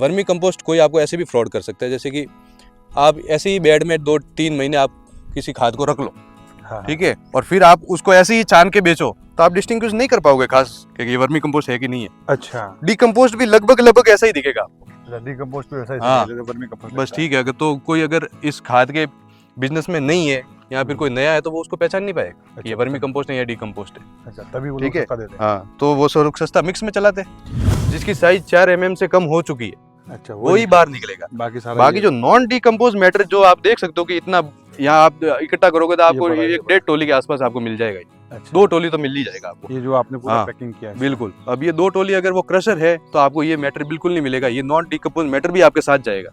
Vermi compost कोई आपको ऐसे भी फ्रॉड कर सकता है, जैसे कि आप ऐसे ही बेड में 2-3 महीने आप किसी खाद को रख लो, ठीक है, और फिर आप उसको ऐसे ही छान के बेचो, तो आप डिस्टिंग्विश नहीं कर पाओगे खास कि ये वर्मी कंपोस्ट है कि नहीं है। अच्छा, डीकंपोस्ट भी लगभग ऐसा ही दिखेगा आपको। डीकंपोस्ट भी वैसा ही हाँ, जैसे वर्मी कंपोस्ट बस ठीक है। अगर तो कोई अगर इस खाद के बिजनेस में नहीं है या फिर कोई नया है तो वो उसको पहचान नहीं पाएगा कि ये वर्मी कंपोस्ट है या डीकंपोस्ट है। अच्छा, तभी वो ठीक लोग है। सस्ता देते हैं। हाँ, तो वो सस्ता मिक्स में चलाते हैं, जिसकी साइज 4 mm से कम हो चुकी है अच्छा, वही बाहर निकलेगा। बाकी जो नॉन डीकंपोज मैटर जो आप देख सकते हो कि इतना यहाँ आप इकट्ठा करोगे तो आपको ये 1-1.5 टोली के आसपास आपको मिल जाएगा। अच्छा, 2 टोली तो मिल ही जाएगा आपको। ये जो आपने पूरा हाँ, पैकिंग किया है। बिल्कुल। अब ये 2 टोली अगर वो क्रशर है तो आपको ये मैटर बिल्कुल नहीं मिलेगा, ये नॉन डीकंपोज मैटर भी आपके साथ जाएगा।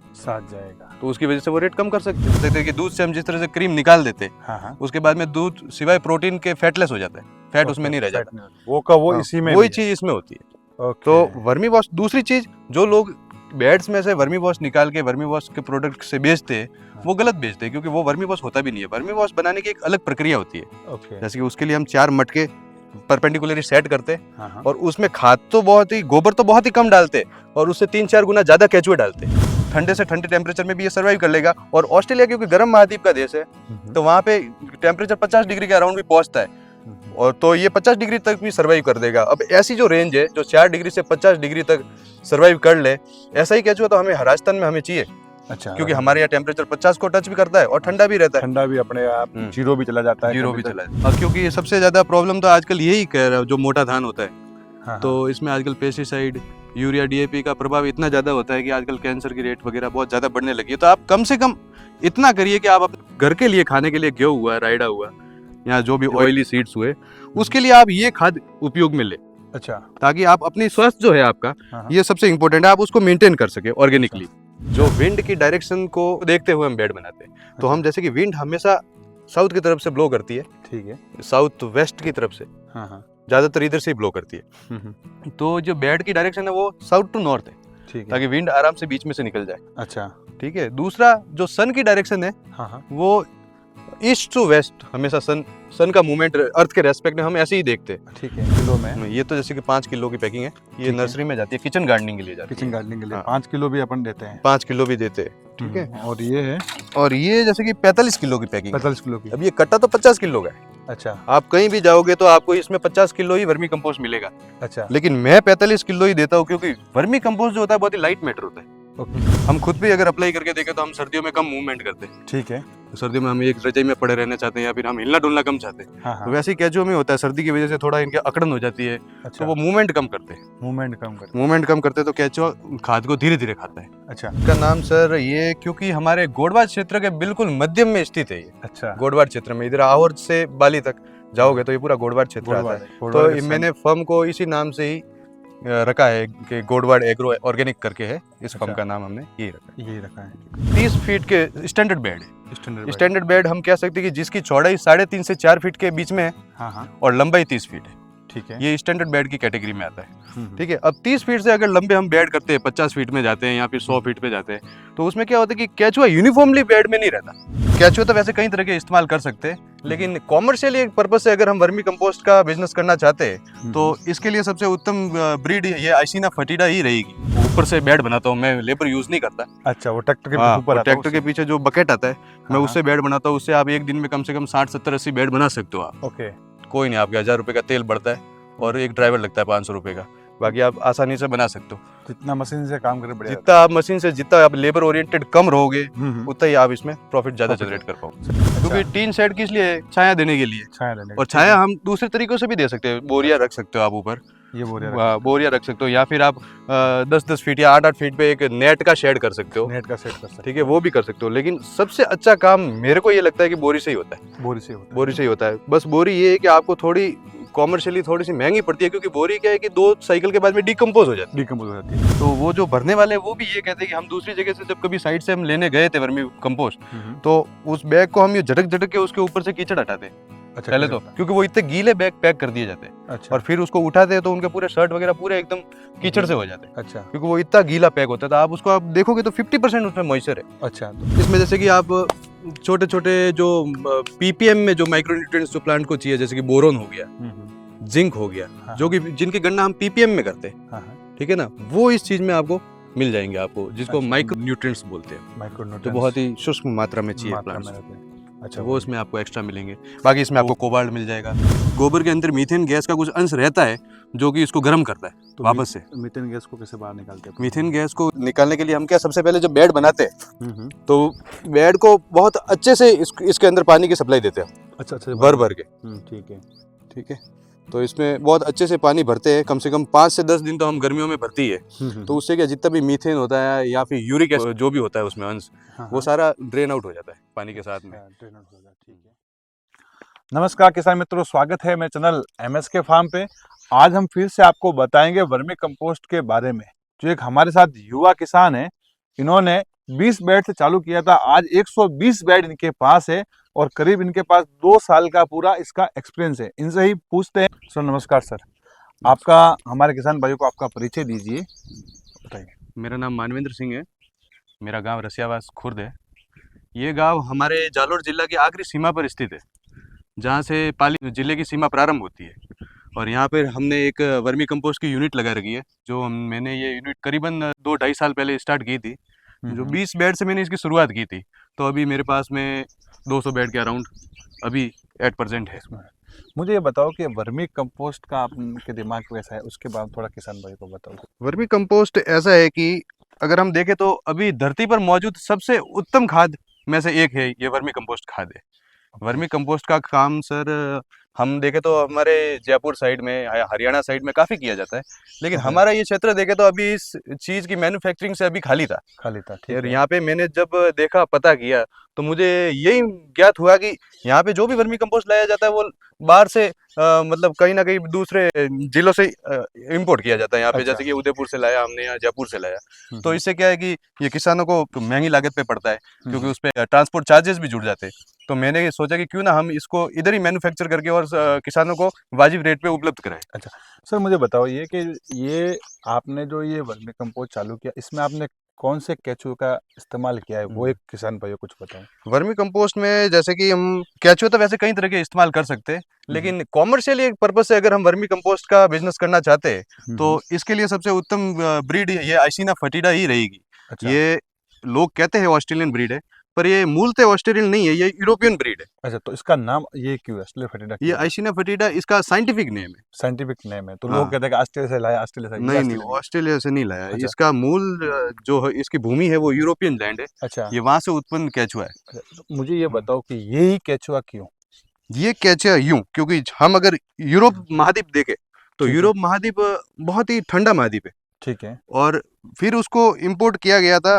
तो उसकी वजह से वो रेट कम कर सकते हैं कि दूध से हम जिस तरह से क्रीम निकाल देते हैं, हाँ, उसके बाद में दूध सिवाय प्रोटीन के फैटलेस हो जाता है, फैट उसमें नहीं रह जाता। वो इसी में वही चीज इसमें होती है। तो वर्मी वॉश, दूसरी चीज जो लोग बेड्स में से वर्मी वॉश निकाल के वर्मी वॉश के प्रोडक्ट से बेचते हैं, वो गलत बेचते हैं, क्योंकि वो वर्मी वॉश होता भी नहीं है। वर्मी वॉश बनाने की एक अलग प्रक्रिया होती है। जैसे कि उसके लिए हम 4 मटके परपेंडिकुलरली सेट करते हैं और उसमें खाद तो गोबर तो बहुत ही कम डालते हैं और उससे 3-4 गुना ज्यादा केचुए डालते हैं। ठंडे से ठंडे टेम्परेचर में भी ये सर्वाइव कर लेगा। और ऑस्ट्रेलिया क्योंकि गर्म महाद्वीप का देश है तो वहाँ पे टेम्परेचर 50 डिग्री के अराउंड भी पहुंचता है, और तो ये 50 डिग्री तक भी सर्वाइव कर देगा। अब ऐसी जो रेंज है जो 4 डिग्री से 50 डिग्री तक सर्वाइव कर ले, ऐसा ही केचुआ तो हमें राजस्थान में हमें चाहिए। अच्छा, क्योंकि हमारे यहाँ टेम्परेचर 50 को टच भी करता है और ठंडा भी रहता है। ठंडा भी अपने आप जीरो भी चला जाता है, जीरो भी चला जाता है। क्योंकि ये सबसे ज्यादा प्रॉब्लम तो आजकल यही कह रहा है, जो मोटा धान होता है। हाँ, तो इसमें आजकल पेस्टिसाइड, यूरिया, DAP का प्रभाव इतना ज्यादा होता है कि आजकल कैंसर की रेट वगैरह बहुत ज्यादा बढ़ने लगी है। तो आप कम से कम इतना करिए कि आप घर के लिए खाने के लिए गेहूं हुआ, रायडा हुआ या जो भी ऑयली सीड्स हुए, उसके लिए आप ये खाद उपयोग में ले। अच्छा, ताकि आप अपनी स्वास्थ्य जो है आपका, ये सबसे इम्पोर्टेंट है, आप उसको मेंटेन कर सके ऑर्गेनिकली। जो विंड की डायरेक्शन को देखते हुए हम बेड बनाते हैं, तो हम जैसे कि विंड हमेशा साउथ की तरफ से ब्लो करती है, ठीक है, साउथ वेस्ट की तरफ से, ज्यादातर इधर से ही ब्लो करती है। तो जो बेड की डायरेक्शन है वो साउथ टू नॉर्थ है, ठीक है, ताकि विंड आराम से बीच में से निकल जाए। अच्छा, ठीक है। दूसरा जो सन की डायरेक्शन है, वो ईस्ट टू वेस्ट, हमेशा सन का मूवमेंट अर्थ के रेस्पेक्ट में हम ऐसे ही देखते हैं। ठीक है, किलो में ये तो जैसे कि 5 किलो की पैकिंग है, ये नर्सरी में जाती है, किचन गार्डनिंग के लिए जाती है। किचन गार्डनिंग के लिए 5 किलो भी अपन देते हैं, 5 किलो भी देते हैं, ठीक है। और ये है, और ये जैसे कि 45 किलो की पैकिंग, 45 किलो की। अब ये कट्टा तो 50 किलो का है। अच्छा, आप कहीं भी जाओगे तो आपको इसमें 50 किलो ही वर्मी कंपोस्ट मिलेगा। अच्छा, लेकिन मैं 45 किलो ही देता हूँ, क्योंकि वर्मी कंपोस्ट जो होता है बहुत ही लाइट मैटर होता है। हम खुद भी अगर अप्लाई करके देखें तो हम सर्दियों में कम मूवमेंट करते हैं, ठीक है, तो सर्दियों में हम एक रजाई में पड़े रहना चाहते हैं या फिर हम हिलना डुलना कम चाहते हैं। तो वैसे ही केचुआ में होता है, सर्दी की वजह से थोड़ा इनके अकड़न हो जाती है। अच्छा, तो वो मूवमेंट कम करते हैं, मूवमेंट कम करते तो केचुआ खाद को धीरे धीरे खाता है। अच्छा, इसका नाम सर ये क्योंकि हमारे गोडवाड़ क्षेत्र के बिल्कुल मध्यम में स्थित है ये। अच्छा, गोडवाड़ क्षेत्र में, इधर आहोर से बाली तक जाओगे तो ये पूरा गोडवाड़ क्षेत्र आता है। तो मैंने फर्म को इसी नाम से ही रखा है कि गोडवाड़ एग्रो ऑर्गेनिक करके है, इस फर्म का नाम हमने यही रखा है। 30 फीट के स्टैंडर्ड बेड है। स्टैंडर्ड बेड हम कह सकते हैं कि जिसकी चौड़ाई 3.5 से 4 फीट के बीच में है, और लंबाई 30 फीट है। ठीक है, ये स्टैंडर्ड बेड की कैटेगरी में आता है। ठीक है। अब 30 फीट से अगर लंबे हम बेड करते हैं, 50 फीट में जाते हैं या फिर 100 फीट पे जाते हैं, तो उसमें क्या होता है कि केचुआ यूनिफॉर्मली बेड में नहीं रहता। केचुआ तो वैसे कई तरह के इस्तेमाल कर सकते हैं, लेकिन कॉमर्शियली एक पर्पज से अगर हम वर्मी कंपोस्ट का बिजनेस करना चाहते हैं तो इसके लिए सबसे उत्तम ब्रीड ये आइसिना फटीडा ही रहेगी। ऊपर से बेड बनाता हूँ मैं, लेबर यूज नहीं करता। अच्छा, वो ट्रैक्टर के ऊपर, ट्रैक्टर के पीछे जो बकेट आता है, मैं उससे बेड बनाता हूँ। उससे आप एक दिन में कम से कम 60, 70, 80 बेड बना सकते हो आप। ओके, कोई नहीं, आपके 1000 रुपए का तेल बढ़ता है और एक ड्राइवर लगता है 500 रुपए का, बाकी आप आसानी से बना सकते हो। जितना मशीन से काम करे बढ़िया, जितना आप मशीन से, जितना आप लेबर ओरिएंटेड कम रहोगे, उतना ही आप इसमें प्रॉफिट ज्यादा जनरेट कर पाओगे। क्योंकि टीन शेड किस लिए, छाया देने के लिए, और छाया हम दूसरे तरीकों से भी दे सकते हैं। बोरिया रख सकते हो आप ऊपर, ये बोरिया रख सकते हो, या फिर आप 10-10 फीट या 8-8 फीट पे एक नेट का शेड कर सकते हो। नेट का शेड कर सकते हो, ठीक है, वो भी कर सकते हो। लेकिन सबसे अच्छा काम मेरे को ये लगता है कि बोरी से ही होता है। बोरी से ही होता है। बस बोरी ये है कि आपको थोड़ी कॉमर्शियली थोड़ी सी महंगी पड़ती है, क्योंकि बोरी क्या है कि 2 साइकिल के बाद में डिकम्पोज हो जाती है। तो वो जो भरने वाले वो भी ये कहते हैं कि हम दूसरी जगह से जब कभी साइड से हम लेने गए थे वर्मी कंपोस्ट, तो उस बैग को हम ये झटक के उसके ऊपर से कीचड़ हटाते हैं। अच्छा, पहले तो क्योंकि वो इतने गीले बैग पैक कर दिए जाते हैं। अच्छा, और फिर उसको उठाते हैं तो उनके पूरे शर्ट वगैरह पूरे एकदम कीचड़ से हो जाते हैं। अच्छा, क्योंकि वो इतना गीला पैक होता है। तो आप उसको आप देखोगे तो 50% उसमें मॉइस्चर है। अच्छा, तो इसमें जैसे कि आप छोटे छोटे जो पीपीएम में जो माइक्रोन्यूट्रिएंट्स जो प्लांट को चाहिए, जैसे कि बोरोन हो गया, जिंक हो गया, जो कि जिनकी गणना हम पीपीएम में करते हैं, ठीक है ना, वो इस चीज में आपको मिल जाएंगे आपको, जिसको अच्छा। माइक्रो न्यूट्रिएंट्स बोलते हैं, तो माइक्रोन्यूट्रिएंट्स बहुत ही सूक्ष्म मात्रा में चाहिए मात्रा में प्लांट्स। रहते हैं। अच्छा, तो वो इसमें आपको एक्स्ट्रा मिलेंगे। बाकी इसमें आपको कोबाल्ट मिल जाएगा। गोबर के अंदर मीथेन गैस का कुछ अंश रहता है जो कि इसको गर्म करता है तो वापस से। मीथेन गैस को कैसे बाहर निकालते हैं? मीथेन गैस को निकालने के लिए हम क्या, सबसे पहले जब बेड बनाते हैं हम्म। तो बेड को बहुत अच्छे से इसके अंदर पानी की सप्लाई देते हैं, अच्छा अच्छा, भर भर के। ठीक है। ठीक है, तो इसमें बहुत अच्छे से पानी भरते हैं, कम से कम 5 से 10 दिन तो हम गर्मियों में भरती है। तो उससे क्या, जितना भी मीथेन होता है या फिर यूरिक एसिड जो भी होता है उसमें अंश, वो सारा ड्रेन आउट हो जाता है पानी के साथ में। ड्रेन आउट हो जाता है, ठीक है। नमस्कार किसान मित्रों, स्वागत है मेरे चैनल MSK फार्म पे। आज हम फिर से आपको बताएंगे वर्मी कंपोस्ट के बारे में। जो एक हमारे साथ युवा किसान है, इन्होंने 20 बेड से चालू किया था, आज 120 बेड इनके पास है और करीब इनके पास 2 साल का पूरा इसका एक्सपीरियंस है। इनसे ही पूछते हैं। सर नमस्कार सर, आपका हमारे किसान भाइयों को आपका परिचय दीजिए, बताइए। मेरा नाम मानवेंद्र सिंह है, मेरा गांव रसियावास खुर्द है। ये गांव हमारे जालोर जिला की आखिरी सीमा पर स्थित है, जहाँ से पाली जिले की सीमा प्रारंभ होती है। और यहाँ पर हमने एक वर्मी कंपोस्ट की यूनिट लगा रखी है, जो मैंने ये यूनिट करीबन 2-2.5 साल पहले स्टार्ट की थी। जो 20 बेड से मैंने इसकी शुरुआत की थी, तो अभी मेरे पास में 200 बेड के अराउंड अभी एट प्रेजेंट है। मुझे ये बताओ कि वर्मी कंपोस्ट का आपके दिमाग में कैसा है, उसके बाद थोड़ा किसान भाई को बताओ। वर्मी कंपोस्ट ऐसा है कि अगर हम देखें तो अभी धरती पर मौजूद सबसे उत्तम खाद में से एक है, ये वर्मी कंपोस्ट खाद है। वर्मी कंपोस्ट का काम सर, हम देखें तो हमारे जयपुर साइड में या हरियाणा साइड में काफ़ी किया जाता है, लेकिन हमारा ये क्षेत्र देखें तो अभी इस चीज़ की मैन्युफैक्चरिंग से अभी खाली था। ठीक और है। यहाँ पे मैंने जब देखा, पता किया, तो मुझे यही ज्ञात हुआ कि यहाँ पे जो भी वर्मी कंपोस्ट लाया जाता है वो बाहर से मतलब कहीं ना कहीं दूसरे जिलों से इंपोर्ट किया जाता है यहाँ पे। अच्छा। जैसे कि उदयपुर से लाया हमने या जयपुर से लाया, तो इससे क्या है कि ये किसानों को महंगी लागत पे पड़ता है, क्योंकि उस पर ट्रांसपोर्ट चार्जेस भी जुड़ जाते हैं। तो मैंने सोचा कि क्यों ना हम इसको इधर ही मैन्युफैक्चर करके और किसानों को वाजिब रेट पे उपलब्ध कराएं। अच्छा सर, मुझे बताओ ये कि ये आपने जो ये वर्मी कंपोस्ट चालू किया, इसमें आपने कौन से केचुए का इस्तेमाल किया है, वो एक किसान भाइयों कुछ बताओ। वर्मी कंपोस्ट में जैसे कि हम केचुए तो वैसे कई तरह के इस्तेमाल कर सकते हैं, लेकिन कॉमर्शियली एक पर्पज से अगर हम वर्मी कंपोस्ट का बिजनेस करना चाहते हैं तो इसके लिए सबसे उत्तम ब्रीड ये आइसिना फटीडा ही रहेगी। अच्छा। ये लोग कहते हैं ऑस्ट्रेलियन ब्रीड है, पर ये मूलतः ऑस्ट्रेलियन नहीं है, ये यूरोपियन ब्रीड है। अच्छा, तो इसका नाम ये क्यों है, ऑस्ट्रेलिया फटीडा? ये आइसिना फटीडा इसका साइंटिफिक नेम है। साइंटिफिक नेम है, तो हाँ। लोग कहते हैं कि ऑस्ट्रेलिया से लाया, ऑस्ट्रेलिया से। नहीं नहीं, ऑस्ट्रेलिया से नहीं लाया। अच्छा। इसका मूल जो है, इसकी भूमि है वो यूरोपियन लैंड है। अच्छा। ये वहां से उत्पन्न केचुआ है। अच्छा, तो मुझे ये बताओ कि यही केचुआ क्यों? ये केचुआ यूं, क्योंकि हम अगर यूरोप महाद्वीप देखें तो ठीक है। यूरोप महाद्वीप बहुत ही ठंडा महाद्वीप है, ठीक है। और फिर उसको इंपोर्ट किया गया था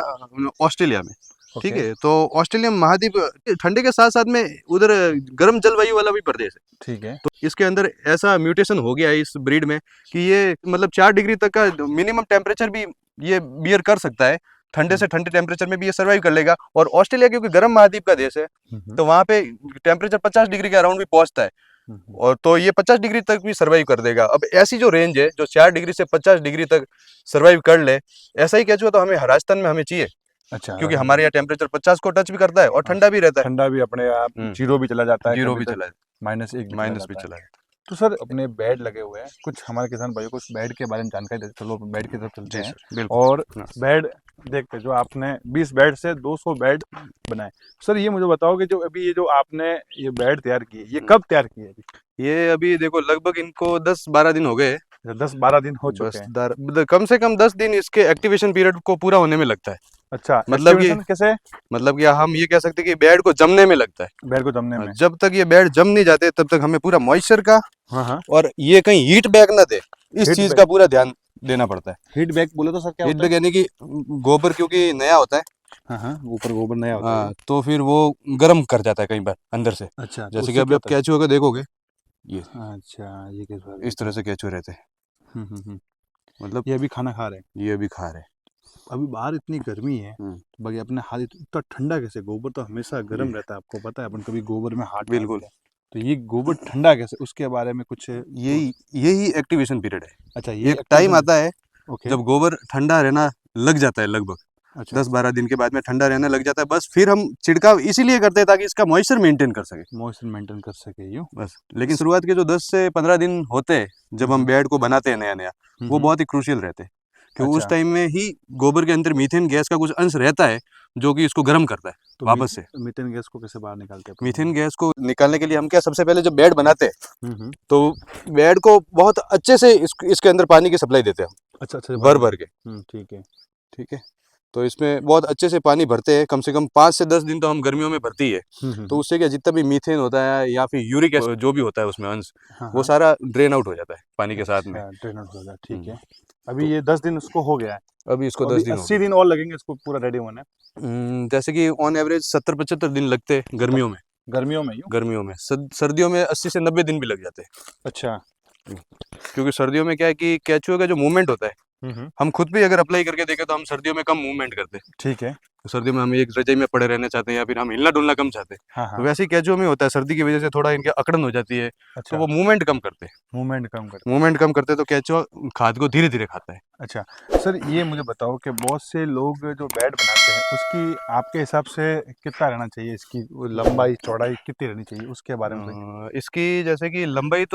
ऑस्ट्रेलिया में। ठीक ओके। है, तो ऑस्ट्रेलिया महाद्वीप ठंडे के साथ साथ में उधर गर्म जलवायु वाला भी प्रदेश है। ठीक है। तो इसके अंदर ऐसा म्यूटेशन हो गया है इस ब्रीड में कि ये मतलब 4 डिग्री तक का मिनिमम टेम्परेचर भी ये बियर कर सकता है। ठंडे से ठंडे टेम्परेचर में भी ये सर्वाइव कर लेगा। और ऑस्ट्रेलिया क्योंकि गर्म महाद्वीप का देश है, तो वहाँ पे टेम्परेचर 50 डिग्री के अराउंड भी पहुंचता है, और तो ये 50 डिग्री तक भी सर्वाइव कर देगा। अब ऐसी जो रेंज है जो 4 डिग्री से 50 डिग्री तक सर्वाइव कर ले, ऐसा ही केचुआ तो हमें राजस्थान में हमें चाहिए। अच्छा, क्योंकि हमारे यहाँ टेम्परेचर 50 को टच भी करता है और ठंडा भी रहता है। ठंडा भी अपने आप जीरो भी चला जाता है, जीरो भी चला है, -1 माइनस भी चला है। तो सर अपने बेड लगे हुए हैं, कुछ हमारे किसान भाइयों को उस बेड के बारे में जानकारी देते। चलो बेड की तरफ चलते हैं। बिल्कुल। और बेड देखते, जो आपने 20 बेड से 200 बेड बनाए। सर ये मुझे बताओ कि जो अभी ये जो आपने ये बेड तैयार किए, ये कब तैयार किए? ये अभी देखो लगभग इनको 10-12 दिन हो गए। 10-12 दिन हो चुके हैं। कम से कम 10 दिन इसके एक्टिवेशन पीरियड को पूरा होने में लगता है। अच्छा, मतलब कि कैसे? मतलब कि हम ये कह सकते हैं कि बेड को जमने में लगता है। बेड को जमने में। जब तक ये बेड जम नहीं जाते तब तक हमें पूरा मॉइस्चर का और ये कहीं हीट बैग ना दे, इस चीज का पूरा ध्यान देना पड़ता है। हीट बैग बोले तो सर क्या हीट होता है? बैग यानी कि गोबर क्योंकि नया होता है, ऊपर गोबर नया होता है, तो फिर वो गर्म कर जाता है कई बार अंदर से। अच्छा, जैसे कि अभी आप केचुआ को देखोगे, ये अच्छा, ये केचुआ इस तरह से केचुए रहते हैं। मतलब ये अभी खाना खा रहे हैं, ये अभी खा रहे हैं। अभी बाहर इतनी गर्मी है, तो बाकी अपने हाथ इतना ठंडा कैसे? गोबर तो हमेशा गर्म रहता है, आपको पता है, अपन कभी गोबर में हाथ बिल्कुल, तो ये गोबर ठंडा कैसे, उसके बारे में कुछ? यही एक्टिवेशन पीरियड है। अच्छा, ये एक टाइम आता है ओके, जब गोबर ठंडा रहना लग जाता है, लगभग 10-12 दिन के बाद में ठंडा रहने लग जाता है। बस फिर हम छिड़काव इसीलिए करते हैं ताकि इसका मॉइस्चर मेंटेन कर सके, यूँ बस। लेकिन शुरुआत के जो 10 से 15 दिन होते हैं जब हम बेड को बनाते हैं नया नया, वो बहुत ही क्रूशियल रहते हैं, कि उस अच्छा। टाइम में ही गोबर के अंदर मीथेन गैस का कुछ अंश रहता है जो कि इसको गर्म करता है तो वापस से। मीथेन गैस को कैसे बाहर निकालते हैं? मीथेन गैस को निकालने के लिए हम क्या, सबसे पहले जब बेड बनाते हैं हम्म। तो बेड को बहुत अच्छे से इसके अंदर पानी की सप्लाई देते हैं हम, अच्छा अच्छा, भर भर के। ठीक है। ठीक है, तो इसमें बहुत अच्छे से पानी भरते हैं, कम से कम 5 से 10 दिन तो हम गर्मियों में भरती है। तो उससे क्या, जितना भी मीथेन होता है या फिर यूरिक एसिड जो भी होता है उसमें अंश, हाँ वो हाँ। सारा ड्रेन आउट हो जाता है पानी के साथ में। अच्छा, ड्रेन आउट हो गया, ठीक हम्म, है। अभी तो ये 10 दिन उसको हो गया है, अभी इसको तो 10 अभी दिन हो 80 गए। दिन और लगेंगे इसको पूरा रेडी होने? जैसे कि ऑन एवरेज 70-75 दिन लगते हैं गर्मियों में। गर्मियों में यूँ? गर्मियों में सर्दियों में 80 से 90 दिन भी लग जाते हैं। अच्छा। क्योंकि सर्दियों में क्या है कि केचुए का जो मूवमेंट होता है, हम्म। हम खुद भी अगर अप्लाई करके देखें तो हम सर्दियों में कम मूवमेंट करते हैं। ठीक है। तो सर्दियों में हम एक रजाई में पड़े रहना चाहते हैं या फिर हम हिलना डुलना कम चाहते हैं। हाँ तो हाँ। वैसे ही केचुओं में होता है, सर्दी की वजह से थोड़ा इनके अकड़न हो जाती है, तो अच्छा, वो मूवमेंट कम करते हैं। मूवमेंट कम करते मूवमेंट कम करते हैं तो केचुआ खाद को धीरे धीरे खाता है। हैं। अच्छा सर, ये मुझे बताओ कि बहुत से लोग जो बेड बनाते हैं उसकी आपके हिसाब से कितना रहना चाहिए, इसकी वो लंबाई चौड़ाई कितनी रहनी चाहिए, उसके बारे में बताइए। इसकी जैसे कि लंबाई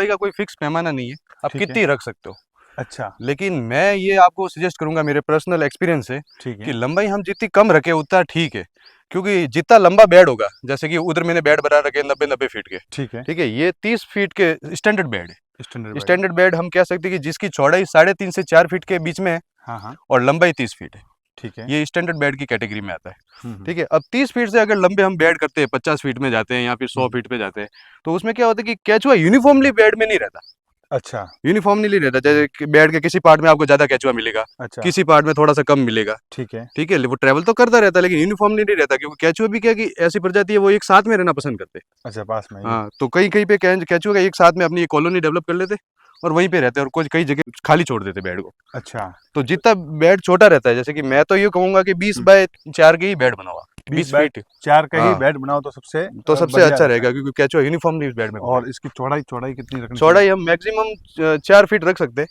का कोई फिक्स पैमाना नहीं है, आप ठीक है। कितनी रख सकते हो। अच्छा। लेकिन मैं ये आपको सजेस्ट करूंगा मेरे पर्सनल एक्सपीरियंस से ठीक कि है। लंबाई हम जितनी कम रखें उतना ठीक है। क्योंकि जितना लंबा बेड होगा, जैसे कि उधर मैंने बेड बना रखे 90-90 फीट के, ठीक है। ठीक है, ये 30 फीट के स्टैंडर्ड बेड है। Standard bed. स्टैंडर्ड बेड हम कह सकते हैं कि जिसकी चौड़ाई 3.5 से 4 फीट के बीच में है हाँ हाँ। और लंबाई 30 फीट है। ठीक है। ये स्टैंडर्ड बेड की कैटेगरी में आता है। हम्म। ठीक है, अब 30 फीट से अगर लंबे हम बेड करते हैं, 50 फीट में जाते हैं या फिर 100 हम्म। फीट पे जाते हैं, तो उसमें क्या होता है कि केचुआ यूनिफॉर्मली बेड में नहीं रहता। अच्छा यूनिफॉर्मली नहीं रहता, जैसे कि बेड के किसी पार्ट में आपको ज्यादा केचुआ मिलेगा, अच्छा। किसी पार्ट में थोड़ा सा कम मिलेगा। ठीक है। ठीक है, वो ट्रैवल तो करता रहता है लेकिन यूनिफॉर्मली नहीं रहता, क्योंकि केचुआ भी क्या कि ऐसी प्रजाति है वो एक साथ में रहना पसंद करते हैं। अच्छा, पास में ही है। हाँ, तो कहीं कहीं पे केचुआ का एक साथ में अपनी कॉलोनी डेवलप कर लेते और वहीं पे रहते हैं, और कुछ कई जगह खाली छोड़ देते बेड को। अच्छा। तो जितना बेड छोटा रहता है, जैसे कि मैं तो ये कहूंगा कि 20 बाय 4 के ही बेड बनाओ, 20 20 बाय फीट। 4 का ही हाँ, बेड बनाओ तो सबसे तो सबसे बढ़िया अच्छा रहता रहेगा, है। क्योंकि केचुआ यूनिफॉर्मली बेड में घूमेगा। और इसकी चौड़ाई चौड़ाई कितनी रखनी चाहिए? चौड़ाई हम मैक्सिमम 4 फीट रख सकते हैं,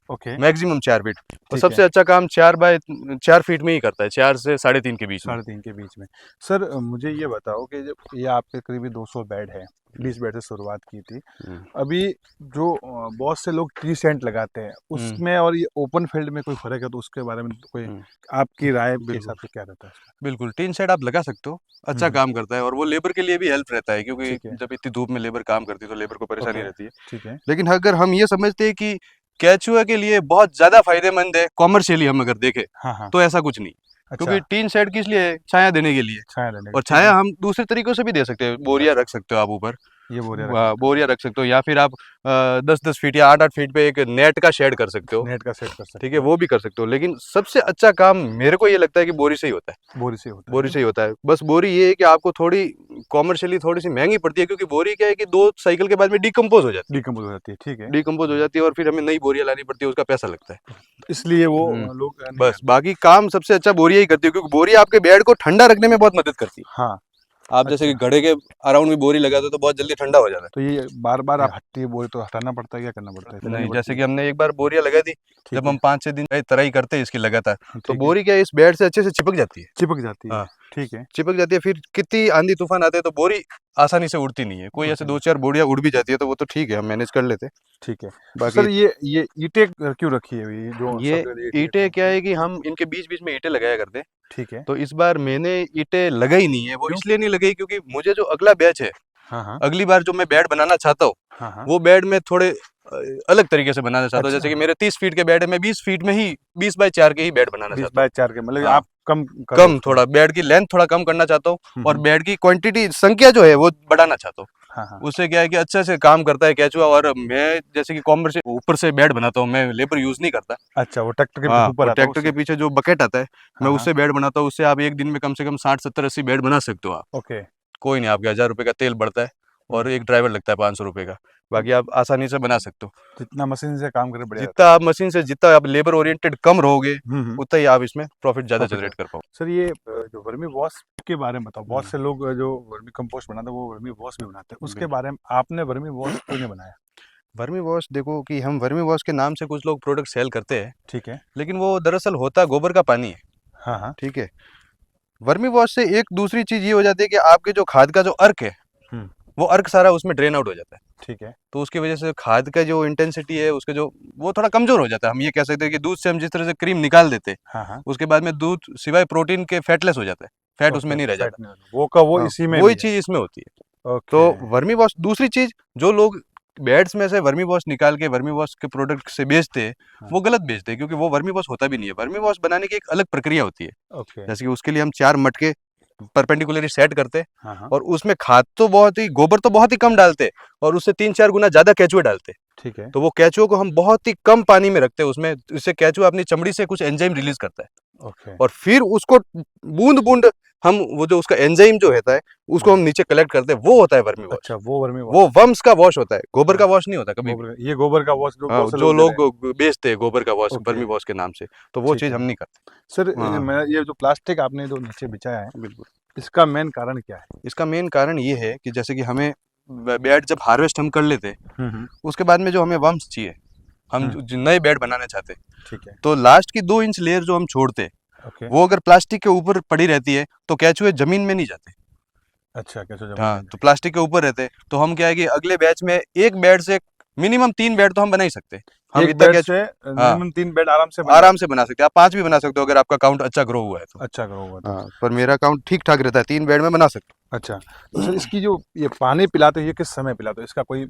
ओके। Maximum 4 feet. और ठीक है। सबसे अच्छा काम 4 बाय 4 फीट में ही करता है, 4 से 3.5 के बीच में। 3.5 के बीच में। सर मुझे ये बताओ कि जब ये आपके करीबी 200 बेड है, 20 बेड से शुरुआत की थी, हम्म, अभी जो बहुत से लोग ट्री सेंट लगाते हैं हम्म, उसमें और ये ओपन फील्ड में कोई फर्क है तो उसके बारे में कोई हम्म, आपकी राय के बिल्कुल हिसाब से क्या रहता है इसमें? बिल्कुल, टीन शेड आप लगा सकते हो, अच्छा हम्म। काम करता है और वो लेबर के लिए भी हेल्प रहता है, क्योंकि ठीक है। जब इतनी धूप में लेबर काम करती है तो लेबर को परेशानी ओके। रहती है। ठीक है। लेकिन अगर हम ये समझते हैं कि केचुआ के लिए बहुत ज्यादा फायदेमंद है कॉमर्शियली, हम अगर देखें हाँ हाँ। तो ऐसा कुछ नहीं। अच्छा, क्योंकि टीन शेड किस लिए है? छाया देने के लिए। छाया लेने का, और ठीक छाया है। हम दूसरे तरीकों से भी दे सकते हैं, बोरिया रख सकते हो आप ऊपर, ये बोरिया रख सकते बोरिया रख सकते हो, या फिर आप 10-10 फीट या 8-8 फीट पे एक नेट का शेड कर सकते हो, हो। नेट का सेट कर ठीक सकते है, हो। वो भी कर सकते हो, लेकिन सबसे अच्छा काम मेरे को ये लगता है कि बोरी से ही होता है। बोरी से होता बोरी है। से ही होता है, बस बोरी ये है कि आपको थोड़ी कॉमर्शियली थोड़ी सी महंगी पड़ती है, क्योंकि बोरी क्या है कि 2 साइकिल के बाद में डिकम्पोज हो जाती है। डिकम्पोज हो जाती है, ठीक है। डिकम्पोज हो जाती है और फिर हमें नई बोरियां लानी पड़ती है, उसका पैसा लगता है। इसलिए वो हम्म, लोग नहीं बस करते। बाकी काम सबसे अच्छा बोरिया ही करती है, क्योंकि बोरिया आपके बेड को ठंडा रखने में बहुत मदद करती है। हाँ। आप जैसे कि अच्छा, घड़े के अराउंड भी बोरी लगा दो तो बहुत जल्दी ठंडा हो जाता है। तो ये बार बार आप हट्टी बोरी तो हटाना पड़ता है, क्या करना पड़ता है, चलानी नहीं, पड़ती जैसे है? कि हमने एक बार बोरियां लगा दी, ठीक जब है। हम 5-6 दिन तराई करते हैं इसकी लगातार, तो ठीक है। बोरी क्या है, इस बेड से अच्छे से चिपक जाती है। चिपक जाती है। हाँ, ठीक है। चिपक जाती है, फिर कितनी आंधी तूफान आते हैं तो बोरी आसानी से उड़ती नहीं है। कोई ऐसे उड़ती नहीं। 2-4 बोरियां उड़ भी जाती है तो वो तो ठीक है, हम मैनेज कर लेते हैं। ठीक है। तो बाकी सर ये ईंटें क्यों रखी है ये जो ये सफेद ईंटें क्या है कि हम इनके बीच बीच में ईंटें लगाया करते हैं। ठीक है। तो इस बार मैंने ईंटें लगाई नहीं है, वो क्यों? इसलिए नहीं लगाई क्योंकि मुझे जो अगला बैच है, हाँ हाँ। अगली बार जो मैं बेड बनाना चाहता हूँ, हाँ हाँ। वो बेड में थोड़े अलग तरीके से बनाना चाहता हूँ। अच्छा, जैसे कि मेरे 30 फीट के बेड है, मैं 20 फीट में ही 20 बाय 4 के ही बेड बनाना 20 चाहता हूँ। बाय 4 के मतलब हाँ, आप कम करो कम, उसको। थोड़ा बेड की लेंथ थोड़ा कम करना चाहता हूँ और हम्म। बेड की क्वांटिटी संख्या जो है वो बढ़ाना चाहता हूँ। हाँ हाँ। उससे क्या है कि अच्छे से काम करता है केचुआ। और मैं जैसे कि कॉमर से ऊपर से बेड बनाता हूँ, मैं लेबर यूज नहीं करता। अच्छा, वो ट्रैक्टर के हाँ, ऊपर और आता है ट्रैक्टर उससे? के पीछे जो बकेट आता है, मैं हाँ हाँ। उससे बेड बनाता हूँ। उससे आप एक दिन में कम से कम 60-70-80 बेड बना सकते हो आप। ओके। कोई नहीं, आपके 1000 रुपये का तेल बढ़ता है और एक ड्राइवर लगता है 500 रुपये का। बाकी आप आसानी से बना सकते हो। जितना मशीन से काम करे बढ़िया रहता जितना आप मशीन से, जितना आप लेबर ओरिएंटेड कम रहोगे, है। उतना ही आप इसमें प्रॉफिट ज़्यादा प्रॉफिट है। जनरेट कर पाओ। सर ये जो वर्मी वॉश के बारे में बताओ, बहुत से लोग जो वर्मी कंपोस्ट बनाते हैं वो वर्मी वॉश भी बनाते हैं, उसके बारे में आपने वर्मी वॉश क्यों नहीं बनाया? वर्मी वॉश देखो कि हम वर्मी वॉश के नाम से कुछ लोग प्रोडक्ट सेल करते हैं, ठीक है। लेकिन वो दरअसल होता गोबर का पानी है। हाँ हाँ। ठीक है, वर्मी वॉश से एक दूसरी चीज़ ये हो जाती है कि आपके जो खाद का जो अर्क है, हम्म। वो अर्क सारा उसमें ड्रेन आउट हो जाता है। ठीक है। तो उसकी वजह से खाद का जो इंटेंसिटी है उसका जो वो थोड़ा कमजोर हो जाता है। हम ये कह सकते हैं कि दूध से हम जिस तरह से क्रीम निकाल देते हैं, हाँ हाँ। उसके बाद में दूध सिवाय प्रोटीन के फैटलेस हो जाता है, फैट उसमें ओके, नहीं रह फैट जाता। नहीं होता। वो का वो हाँ, इसी में वही भी है। चीज इसमें होती है। ओके। तो वर्मी वॉश, दूसरी चीज, जो लोग बेड्स में से वर्मी वॉश निकाल के वर्मी वॉश के प्रोडक्ट से बेचते हैं, हाँ। वो गलत बेचते हैं, क्योंकि वो वर्मी वॉश होता भी नहीं है। वर्मी वॉश बनाने की एक अलग प्रक्रिया होती है। ओके। जैसे कि उसके लिए हम 4 मटके परपेंडिकुलरली सेट करते हैं, हाँ हाँ। और उसमें खाद तो बहुत ही, गोबर तो बहुत ही कम डालते हैं, और उससे 3-4 गुना ज्यादा केचुए डालते हैं। ठीक है। तो वो केचुए को हम बहुत ही कम पानी में रखते हैं उसमें, इससे केचुआ अपनी चमड़ी से कुछ एंजाइम रिलीज करता है, ओके। और फिर उसको बूंद बूंद हम वो जो उसका एंजाइम जो होता है उसको हम नीचे कलेक्ट करते हैं, वो होता है वर्मी वॉश। अच्छा, वो वर्मी वॉश। वो वर्म्स का वॉश होता है, गोबर का हाँ, वॉश नहीं होता कभी भी। गोबर, ये गोबर का वॉश जो हाँ, बहुत से जो लोग दे रहे लोग बेचते हैं गोबर का वॉश हैं। ओके। वर्मी वॉश के नाम से, तो वो ठीक चीज है हम नहीं करते। सर। हाँ, मैं ये जो प्लास्टिक आपने जो नीचे बिछाया है, बिल्कुल। इसका मेन कारण क्या है? इसका मेन कारण ये है कि जैसे कि हमें बेड जब हार्वेस्ट हम कर लेते हैं, हम्म। उसके बाद में जो हमें वर्म्स चाहिए, हम हम्म। जो नए बेड बनाना चाहते हैं, ठीक है। तो लास्ट की 2 इंच लेयर जो हम छोड़ते हैं, ओके। वो अगर प्लास्टिक के ऊपर पड़ी रहती है तो केचुए जमीन में नहीं जाते। अच्छा, कैसे जमीन हाँ, में तो जाएगी? प्लास्टिक के ऊपर रहते हैं, तो हम क्या है कि अगले बैच में एक बेड से मिनिमम 3 बेड तो हम बना ही सकते हैं। हम एक इतना बेड केचु से हाँ, मिनिमम 3 बेड आराम से बन आराम जाते से बना सकते हैं। आप 5 भी बना सकते हो अगर आपका काउंट अच्छा ग्रो हुआ है तो। हैं। अच्छा करो हुआ तो। हाँ, पर मेरा काउंट ठीक ठाक रहता है, 3 बेड में बना सकते अच्छा, तो सर इसकी जो ये पानी पिलाते हो, ये किस समय पिलाते हो? इसका कोई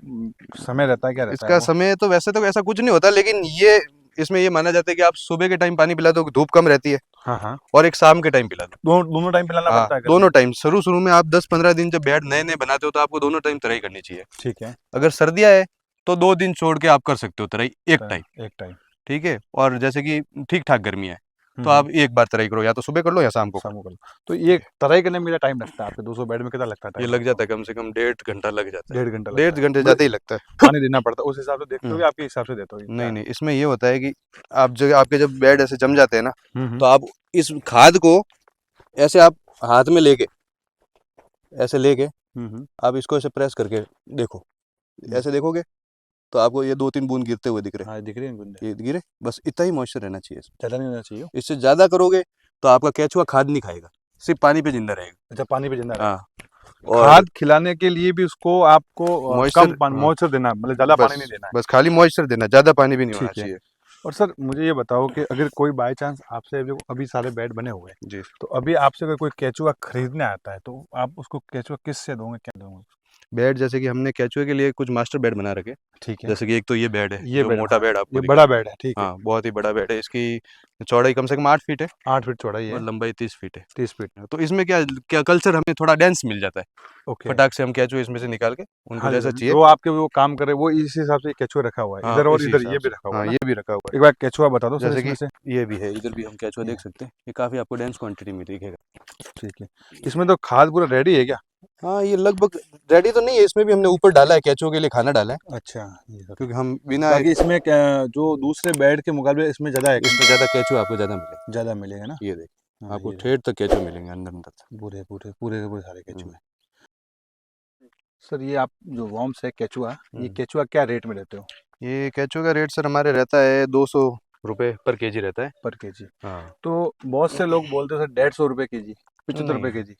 समय रहता है, क्या हो। रहता है इसका वो? समय तो वैसे तो ऐसा कुछ नहीं होता, लेकिन ये इसमें ये माना जाता है कि आप सुबह के टाइम पानी पिलाते हो, धूप कम रहती है, हाँ हाँ। और एक शाम के टाइम पिला दो। दोनों दोनों टाइम पिलाना हाँ, पड़ता है गर्मी दोनों में? टाइम। शुरू में आप 10-15 दिन जब बेड नए नए बनाते हो तो आपको दोनों टाइम तराई करनी चाहिए। ठीक है। अगर सर्दियाँ है तो 2 दिन छोड़ के आप कर सकते हो तराई एक टाइम। एक टाइम। ठीक है, और जैसे कि ठीक ठाक गर्मी है तो हम्म। आप एक बार तराई करो, या तो सुबह कर लो या शाम को कर शाम लो। को। तो ये तराई करने में मेरा टाइम लगता है, आपके 200 बेड में कितना लगता है ये टाइम लग आपको? जाता है कम से कम 1.5 घंटा लग जाता है। 1.5 घंटा लगता डेढ़ है, घंटे मतलब ज़्यादा ही लगता है। पानी देना पड़ता है उस हिसाब से देखते हो, हम्म, या आपके हिसाब से देते हो, ये क्या नहीं है? नहीं, इसमें ये होता है कि आप जब आपके जब बेड ऐसे जम जाते हैं ना, हम्म। तो आप इस खाद को ऐसे आप हाथ में लेके, ऐसे लेके हम्म। आप इसको ऐसे प्रेस करके देखो, ऐसे देखोगे तो आपको ये 2-3 बूंद गिरते हुए दिख रहे हाँ, दिख रही है बूंदे। हैं। ये गिरे, बस इतना ही मॉइस्चर रहना चाहिए इसमें। ज़्यादा नहीं होना चाहिए। इससे ज़्यादा करोगे तो आपका केचुआ खाद नहीं खाएगा, सिर्फ पानी पे जिंदा रहेगा। अच्छा, पानी पे जिंदा रहेगा। हाँ, और खाद खिलाने के लिए भी उसको आपको मॉइस्चर, कम पानी, हाँ, मॉइस्चर देना, मतलब ज़्यादा पानी नहीं बस देना है। बस खाली मॉइस्चर देना, ज़्यादा पानी भी नहीं होना ठीक है। चाहिए। और सर मुझे ये बताओ कि अगर कोई बाय चांस आपसे, जो अभी सारे बेड बने हुए हैं, जी। तो अभी आपसे अगर कोई केचुआ खरीदने आता है, तो आप उसको केचुआ किससे दोगे, क्या दोगे? बेड जैसे कि हमने केचुए के लिए कुछ मास्टर बेड बना रखे। ठीक है। जैसे कि एक तो ये बेड है, ये जो बेड, मोटा हाँ, बेड आपको ये दिख बड़ा रहा बेड है, ठीक है। है। हाँ, बहुत ही बड़ा बेड है। इसकी चौड़ाई कम से कम 8 फीट है, 8 फीट चौड़ाई और है, लंबाई 30 फीट है। 30 फीट। तो इसमें क्या क्या कल्चर हमें थोड़ा डेंस मिल जाता है, ओके। फटाक से हम केचुए इसमें से निकाल के उनको हाँ, जैसा चाहिए। जो आपके वो काम करे वो इस हिसाब से केचुआ रखा हुआ है, हाँ, इधर और इसी इधर हिसाब ये भी से। रखा हुआ हाँ, है ना? ये भी रखा हुआ है। एक बार केचुआ बता दो सर जैसे कि इसमें से। ये भी है, इधर भी हम केचुआ ये, देख सकते हैं। ये काफ़ी आपको डेंस क्वांटिटी में दिखेगा। ठीक है। इसमें तो खाद पूरा रेडी है क्या? हाँ, ये लगभग रेडी तो नहीं है, इसमें भी हमने ऊपर डाला है, केचुओं के लिए खाना डाला है, अच्छा, ये सर। क्योंकि हम बिना बाकी इसमें जो दूसरे बेड के मुकाबले इसमें ज़्यादा है, इसमें ज़्यादा केचुआ आपको ज़्यादा मिलेगा। ज़्यादा मिलेगा ना? ये देखिए, हाँ, आपको ये ठेठ तक केचुए मिलेंगे अंदर अंदर तक। पूरे पूरे पूरे के पूरे सारे केचुए। हम्म, सर ये आप जो वॉर्म्स है केचुआ, ये हम्म। केचुआ क्या रेट में देते हो ये केचुए का रेट सर हमारे रहता है 200 रुपये पर केजी रहता है। पर केजी? हाँ। तो बहुत से लोग बोलते हैं सर 150 रुपये केजी, 75 नहीं रुपये केजी।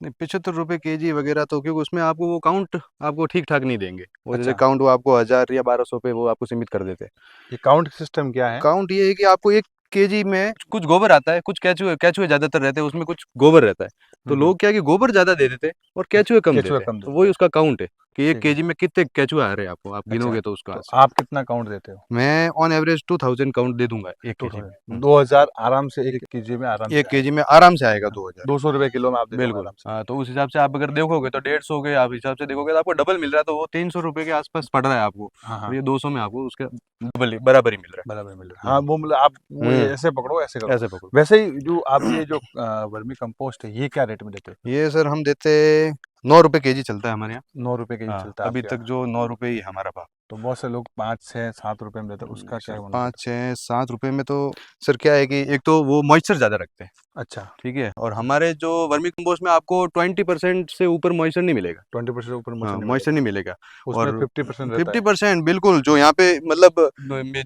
नहीं, 75 रुपये केजी वगैरह तो, क्योंकि उसमें आपको वो काउंट आपको ठीक ठाक नहीं देंगे। वो जैसे अच्छा, काउंट वो आपको 1000 या 1200 पे वो आपको सीमित कर देते हैं। ये काउंट सिस्टम क्या है? काउंट ये है कि आपको 1 केजी में कुछ गोबर आता है, कुछ केचुए केचुए ज्यादातर रहते हैं, उसमें कुछ गोबर रहता है। तो हम्म। लोग क्या है कि गोबर ज्यादा दे देते हैं और केचुए कम केचुआ देते हैं, कम तो देते वही हैं। उसका काउंट है कि एक ठीक है। केजी में कितने केचुए आ रहे हैं आपको, आप अच्छा, गिनोगे तो उसका तो आंसर। आप कितना काउंट देते हो? मैं ऑन एवरेज 2000 काउंट दे दूंगा एक तो केजी में। 2000 आराम से एक केजी में आराम से एक केजी आएगा। में आराम से आएगा 2000। 200 रुपये किलो में आप दे दोगे बिल्कुल, आराम से। हाँ, तो उस हिसाब से आप अगर देखोगे तो 150 के आप हिसाब से देखोगे तो आपको डबल मिल रहा है, तो वो 300 रुपये के आसपास पड़ रहा है आपको, हाँ और हाँ, ये 200 में आपको उसके डबल ही बराबर ही मिल रहा बराबर मिल रहा है। है। हाँ, वो मतलब आप वो हम्म, ऐसे पकड़ो, ऐसे करो। ऐसे पकड़ो। वैसे ही जो आप ये जो वर्मी कंपोस्ट है, ये क्या रेट में देते हो? ये सर हम देते 9 रुपये केजी चलता है हमारे यहाँ। 9 रुपये केजी हाँ, चलता है अभी आपके तक यहाँ? जो 9 रुपये ही है हमारा भाव। तो बहुत से लोग 5, 6, 7 रुपये में देते हैं, उसका क्या सर होना 5, 6, 7 रुपये में तो सर क्या है कि एक तो वो मॉइस्चर ज़्यादा रखते हैं, अच्छा, ठीक है, और हमारे जो वर्मी कंपोस्ट में आपको 20% से ऊपर मॉइस्चर नहीं मिलेगा। 20% ऊपर हाँ, मोशन नहीं मॉइस्चर मिलेगा, नहीं मिलेगा। उसमें और 50% रहता है। 50% बिल्कुल, जो यहाँ पे मतलब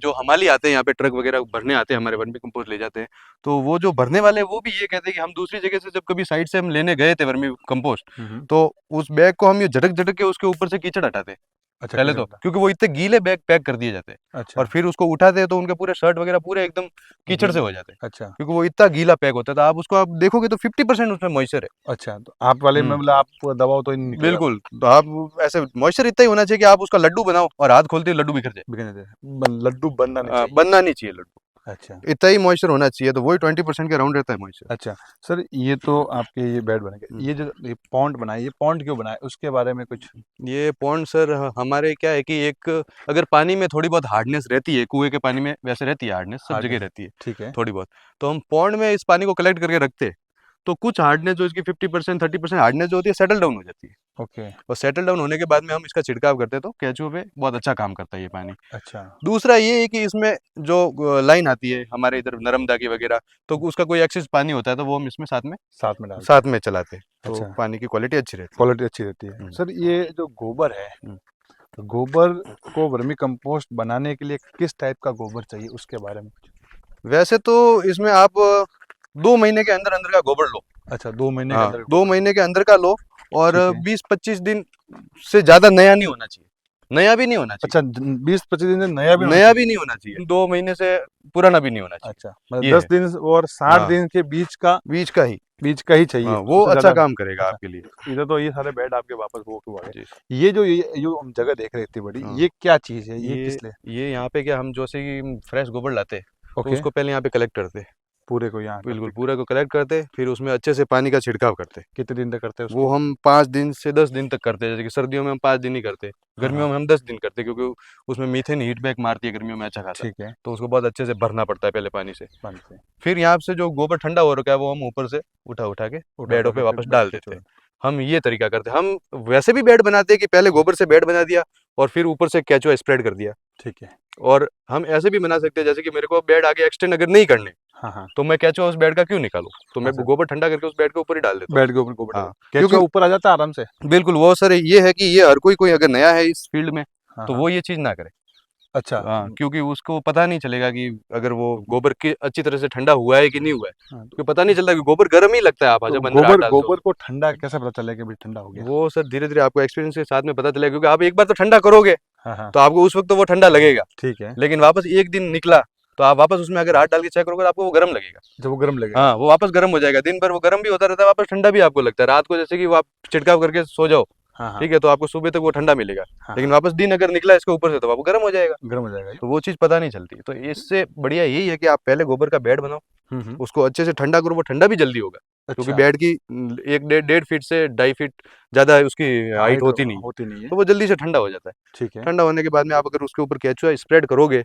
जो हमाली आते हैं यहाँ पे, ट्रक वगैरह भरने आते हैं हमारे वर्मी कंपोस्ट ले जाते हैं, तो वो जो भरने वाले हैं, वो भी ये कहते हैं कि हम दूसरी जगह से जब कभी साइड से हम लेने गए थे वर्मी कंपोस्ट, हम्म। तो उस बैग को हम ये झटक झटक के उसके ऊपर से कीचड़ हटाते हैं, अच्छा, पहले कैसे तो होता है? क्योंकि वो इतने गीले बैग पैक कर दिए जाते हैं अच्छा। और फिर उसको उठाते हैं तो उनके पूरे शर्ट वगैरह पूरे एकदम कीचड़ से हम्म, हो जाते हैं, अच्छा। क्योंकि वो इतना गीला पैक होता है। तो आप उसको आप देखोगे तो 50% उसमें मॉइस्चर है। अच्छा, तो आप वाले में हम्म, मतलब आप दबाओ तो ही नहीं निकलेगा वो? बिल्कुल। तो आप ऐसे मॉइस्चर इतना ही होना चाहिए कि आप उसका लड्डू बनाओ और हाथ खोलते ही लड्डू बिखर जाए। बिकने दे लड्डू बनना नहीं चाहिए। बनना नहीं चाहिए लड्डू, अच्छा। इतना ही मॉइस्चर होना चाहिए। तो वही 20% के अराउंड रहता है मॉइस्चर। अच्छा सर, ये तो आपके ये बेड बन गए, हम्म। ये जो ये पॉन्ड बनाए, ये पॉन्ड क्यों बनाए उसके बारे में कुछ? ये पॉन्ड सर हमारे क्या है कि एक, अगर पानी में थोड़ी बहुत हार्डनेस रहती है, कुएं के पानी में वैसे रहती है हार्डनेस, सब जगह हार्डनेस, रहती है ठीक है। थोड़ी बहुत, तो हम पॉन्ड में इस पानी को कलेक्ट करके रखते हैं। तो कुछ हार्डनेस जो इसकी 50% 30% हार्डनेस जो होती है सेटल डाउन हो जाती है। ओके। और सेटल डाउन होने के बाद में हम इसका छिड़काव करते हैं तो केंचुओं पे बहुत अच्छा काम करता है ये पानी। अच्छा। दूसरा ये है कि इसमें जो लाइन आती है हमारे इधर नर्मदा की वगैरह, तो उसका कोई एक्सेस पानी होता है तो वो हम इसमें साथ में डालते साथ हैं। में चलाते हैं, तो अच्छा, पानी की क्वालिटी अच्छी रहती है। क्वालिटी अच्छी रहती है। हम्म। सर ये जो गोबर है, हम्म। तो गोबर को वर्मी कंपोस्ट बनाने के लिए किस टाइप का गोबर चाहिए उसके बारे में कुछ? वैसे तो इसमें आप 2 महीने के अंदर अंदर का गोबर लो। अच्छा, 2 महीने के हाँ, अंदर दो गोबर। महीने के अंदर का लो। और ठीक है। 20-25 दिन से ज्यादा नया नहीं होना चाहिए, नया भी नहीं होना चाहिए। अच्छा, 20-25 दिन से नया भी होना नया चाहिए। भी नहीं होना चाहिए, 2 महीने से पुराना भी नहीं होना अच्छा, चाहिए, मतलब ये 10 है। दिन और 60 हाँ, दिन के बीच का, बीज का ही। बीच का ही चाहिए, हाँ, वो उससे अच्छा ज्यादा। काम करेगा अच्छा, आपके लिए। इधर तो ये सारे बेड आपके वापस वो क्यों आ जी। गए? ये जो हम जगह देख रहे थे बड़ी, हाँ, ये क्या चीज है, ये ये किस लिए? ये यहाँ पे क्या, हम जैसे कि फ्रेश गोबर लाते हैं तो ओके। उसको पहले यहाँ पे कलेक्ट करते हैं। पूरे को यहाँ पर बिल्कुल, पूरे को कलेक्ट करते, फिर उसमें अच्छे से पानी का छिड़काव करते। कितने दिन तक करते हैं वो उसको? हम 5 दिन से 10 दिन तक करते हैं। जैसे कि सर्दियों में हम 5 दिन ही करते, हाँ गर्मियों हाँ, में हम 10 दिन करते, क्योंकि उसमें मीथेन हीट बैक मारती है गर्मियों में अच्छा खासा। ठीक है। तो उसको बहुत अच्छे से भरना पड़ता है पहले पानी से। बनते हैं। फिर यहाँ से जो गोबर ठंडा हो रखा है वो हम ऊपर से उठा उठा के उठा बेडों उठा पे के फिर वापस बेड डाल पे देते हैं। छोड़। हम ये तरीका करते हैं। हम वैसे भी बेड बनाते हैं कि पहले गोबर से बेड बना दिया और फिर ऊपर से केचुआ स्प्रेड कर दिया। ठीक है। और हम ऐसे भी बना सकते हैं, जैसे कि मेरे को बेड आगे एक्सटेंड अगर नहीं करने, हाँ हाँ। तो मैं केचुआ उस बेड का क्यों निकालूं, तो मैं अच्छा, गोबर ठंडा करके उस बेड के ऊपर ही डाल देता बेड के ऊपर गोबर हूँ। डाल, हाँ, केचुआ क्योंकि ऊपर आ जाता है आराम से। बिल्कुल वो सर ये है कि ये हर कोई अगर नया है इस फील्ड में हाँ तो हाँ। वो ये चीज़ ना करे। अच्छा। हाँ, क्योंकि उसको पता नहीं चलेगा कि अगर वो गोबर की अच्छी तरह से ठंडा हुआ है कि नहीं हुआ है, हाँ, क्योंकि पता नहीं चलता कि गोबर गर्म ही लगता है आप तो जब अंदर हाथ गोबर डालते हो। गोबर को ठंडा कैसे पता चले कि भाई ठंडा हो गया? वो सर धीरे धीरे आपको एक्सपीरियंस के साथ में पता चलेगा, क्योंकि आप एक बार तो ठंडा करोगे हाँ हाँ। तो आपको उस वक्त तो वो ठंडा लगेगा, ठीक है। लेकिन वापस एक दिन निकला तो आप वापस उसमें अगर हाथ डाल के चेक करोगे तो आपको वो गर्म लगेगा। जब वो गर्म लगेगा। हाँ, वो वापस गर्म हो जाएगा, दिन भर वो गर्म भी होता रहता है, वापस ठंडा भी आपको लगता है। रात को जैसे कि वो आप छिड़काव करके सो जाओ, हाँ हाँ। ठीक है, तो आपको सुबह तक वो ठंडा मिलेगा। हाँ लेकिन हाँ, वापस दिन अगर निकला इसके ऊपर से तो आपको गर्म हो जाएगा। गर्म हो जाएगा ये। तो वो चीज़ पता नहीं चलती। तो इससे बढ़िया यही है कि आप पहले गोबर का बेड बनाओ, हम्म। उसको अच्छे से ठंडा करो, वो ठंडा भी जल्दी होगा, क्योंकि अच्छा। बेड की 1 डेढ़ फीट से 2.5 फीट ज़्यादा उसकी हाइट हाइट होती नहीं है, होती नहीं है। तो वो जल्दी से ठंडा हो जाता है। ठीक है। ठंडा होने के बाद में आप अगर उसके ऊपर केचुआ स्प्रेड करोगे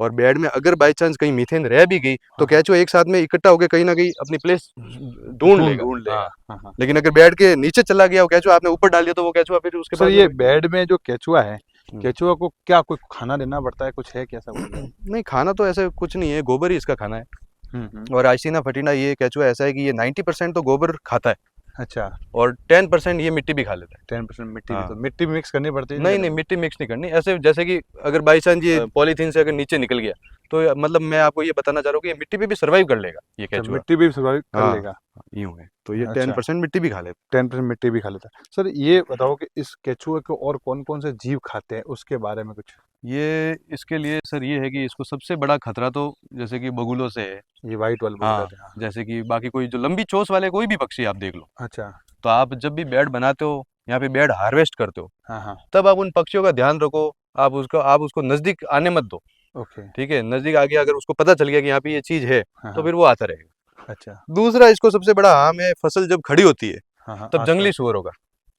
और बेड में अगर बाई चांस कहीं मीथेन रह भी गई तो हाँ हाँ। केचुआ एक साथ में इकट्ठा होकर कहीं ना कहीं अपनी प्लेस ढूंढ ढूंढ लेगा। ढूंढ हाँ, लेगा। हाँ हाँ। लेकिन अगर बेड के नीचे चला गया वो केचुआ, आपने ऊपर डाल दिया तो वो केचुआ फिर उसके सर बाद ये में बेड में जो केचुआ है, हम्म। केचुआ को क्या कोई खाना देना पड़ता है, कुछ है कैसा कुछ? नहीं, खाना तो ऐसे कुछ नहीं है, गोबर ही इसका खाना है। हम्म। और आइसिना फटीना ये केचुआ ऐसा है कि ये 90% तो गोबर खाता है अच्छा, और 10% ये मिट्टी भी खा लेता है। 10% मिट्टी भी, हाँ, तो मिट्टी भी मिक्स करनी पड़ती है नहीं नहीं, मिट्टी मिक्स नहीं करनी। ऐसे जैसे कि अगर बाई चांस ये पॉलीथीन से अगर नीचे निकल गया तो मतलब मैं आपको ये बताना चाह रहा हूँ कि ये मिट्टी पे भी सर्वाइव कर लेगा ये अच्छा, केचुआ। मिट्टी भी सर्वाइव कर हाँ, लेगा। यूं है, तो ये अच्छा, 10% मिट्टी भी खा लेता 10% मिट्टी भी खा लेता है। सर ये बताओ कि इस केचुए को और कौन कौन से जीव खाते हैं उसके बारे में कुछ? है। ये इसके लिए सर ये है कि इसको सबसे बड़ा खतरा तो जैसे कि बगुलों से है। ये वाइट वाले बोल हाँ, रहे थे, हाँ। जैसे कि बाकी कोई जो लंबी चोंच वाले कोई भी पक्षी आप देख लो, अच्छा। तो आप जब भी बेड बनाते हो, यहाँ पे बेड हार्वेस्ट करते हो, हाँ हाँ। तब आप उन पक्षियों का ध्यान रखो। आप उसको नजदीक आने मत दो, ओके। ठीक है। नजदीक आ गया, अगर उसको पता चल गया कि यहाँ पे ये चीज है, हाँ तो हाँ। फिर वो आता रहेगा। अच्छा। दूसरा इसको सबसे बड़ा हार्म है, फसल जब खड़ी होती है हाँ हाँ, तब जंगली सुअर होगा।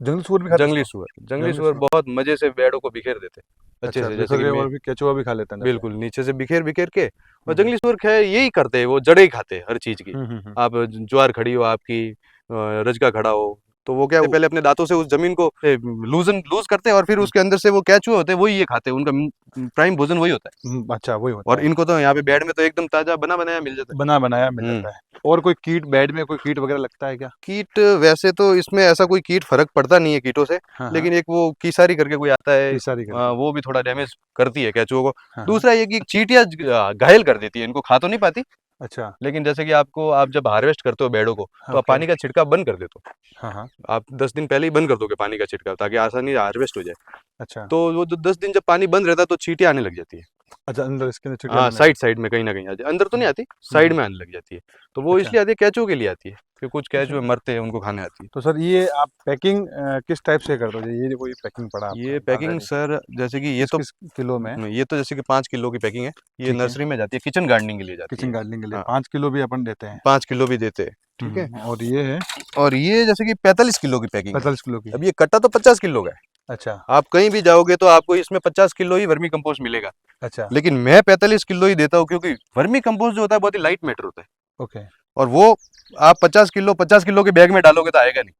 जंगली सुअर भी खाते हैं जंगली इसको? सुअर, जंगली जंगली सुअर सुअर। बहुत मजे से बेड़ों को बिखेर देते अच्छे अच्छा, से, जैसे बिखर कि के मैं और भी केचुआ भी खा लेते हैं अंदर से? बिल्कुल नीचे से बिखेर बिखेर के। और हम्म जंगली सुअर खैर यही करते हैं, वो जड़ें ही खाते हैं हर चीज की। हम्म। आप ज्वार खड़ी हो आपकी, रजका खड़ा हो, तो वो क्या पहले अपने दांतों से उस जमीन को लूज करते हैं और फिर उसके अंदर से वो केचुए होते हैं वही ये खाते हैं, उनका प्राइम भोजन वही होता है। अच्छा, वही और होता है। इनको तो यहाँ पे बेड में तो एकदम ताजा बना बनाया मिल जाता बना बनाया मिल है। जाता है। और कोई कीट, बेड में कोई कीट वगैरह लगता है क्या? कीट वैसे तो इसमें ऐसा कोई कीट फर्क पड़ता नहीं है कीटों से, हाँ हाँ। लेकिन एक वो कीसारी करके कोई आता है, केसारी करके। वो भी थोड़ा डैमेज करती है केचुओं को। हाँ हाँ। दूसरा ये कि चींटियां घायल कर देती है, इनको खा तो नहीं पाती अच्छा। लेकिन जैसे कि आप जब हार्वेस्ट करते हो बेड़ों को, तो आप ओके। पानी का छिड़काव बंद कर देते हो। हाँ, हाँ। आप 10 दिन पहले ही बंद कर दोगे पानी का छिड़काव, ताकि आसानी से हार्वेस्ट हो जाए। अच्छा। तो वो जो 10 दिन जब पानी बंद रहता है तो चींटियाँ आने लग जाती है। अच्छा, अंदर इसके अंदर चिड़िया हाँ, आने लगी। साइड में कहीं न कहीं आ जाए, अंदर तो नहीं आती, हुँ, साइड हुँ। में आने लग जाती है। तो वो अच्छा। इसलिए आती है, केंचुओं के लिए आती है, कि कुछ अच्छा। केंचुए मरते हैं, उनको खाने आती है। तो सर ये आप पैकिंग किस टाइप से करते हो? ये देखो ये पैकिंग पड़ा आपका ये पैकिंग ऑलरेडी। सर, जैसे कि किस-किस किलो में? ये तो जैसे कि 5 किलो की पैकिंग है। ये ठीक है। नर्सरी में जाती है, किचन गार्डनिंग के लिए जाती किचन है। गार्डनिंग के लिए हाँ, 5 किलो भी अपन देते हैं। 5 किलो भी देते हैं, ठीक है। और ये है और ये जैसे कि 45 किलो की पैकिंग है। 45 किलो की। अब ये कट्टा तो 50 किलो का है। अच्छा, आप कहीं भी जाओगे तो आपको इसमें 50 किलो ही वर्मी कंपोस्ट मिलेगा। अच्छा। लेकिन मैं 45 किलो ही देता हूँ, क्योंकि वर्मी कंपोस्ट जो होता है बहुत ही लाइट मैटर होता है। ओके। और वो आप 50 किलो के बैग में डालोगे तो आएगा नहीं।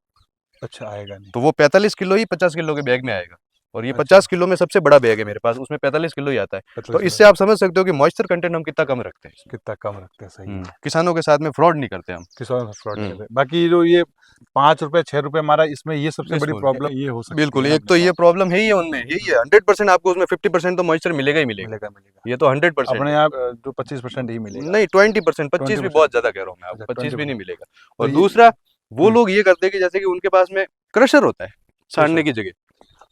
अच्छा, आएगा नहीं। तो वो 45 किलो ही 50 किलो के बैग में आएगा। और ये अच्छा। 50 किलो में सबसे बड़ा बैग है मेरे पास, उसमें 45 किलो ही आता है। 45 तो किलो इससे का। आप समझ सकते हो कि मॉइस्चर कंटेंट हम कितना कम रखते हैं इसमें। कितना कम रखते हैं, सही है। किसानों के साथ में फ्रॉड नहीं करते हम। किसान फ्रॉड नहीं हम्म, करते। बाकी जो ये 5 रुपए 6 रुपए हमारा इसमें ये सबसे बड़ी बिल्कुल प्रॉब्लम ये हो सकती बिल्कुल, है एक अपने तो ये पास। प्रॉब्लम है ही है उनमें, यही है 100%। आपको उसमें 50% तो मॉइस्चर मिलेगा ही मिलेगा। मिलेगा, मिलेगा। ये तो 100% अपने है। यहाँ जो 25% ही मिलेगा। नहीं, 20%, 25 भी 20%। बहुत ज्यादा कह रहा हूँ मैं अच्छा, आपको, 25 भी नहीं 20%। मिलेगा। तो और ये दूसरा, वो हुँ, लोग ये करते हैं कि जैसे कि उनके पास में क्रशर होता है छानने प्रेशर की जगह,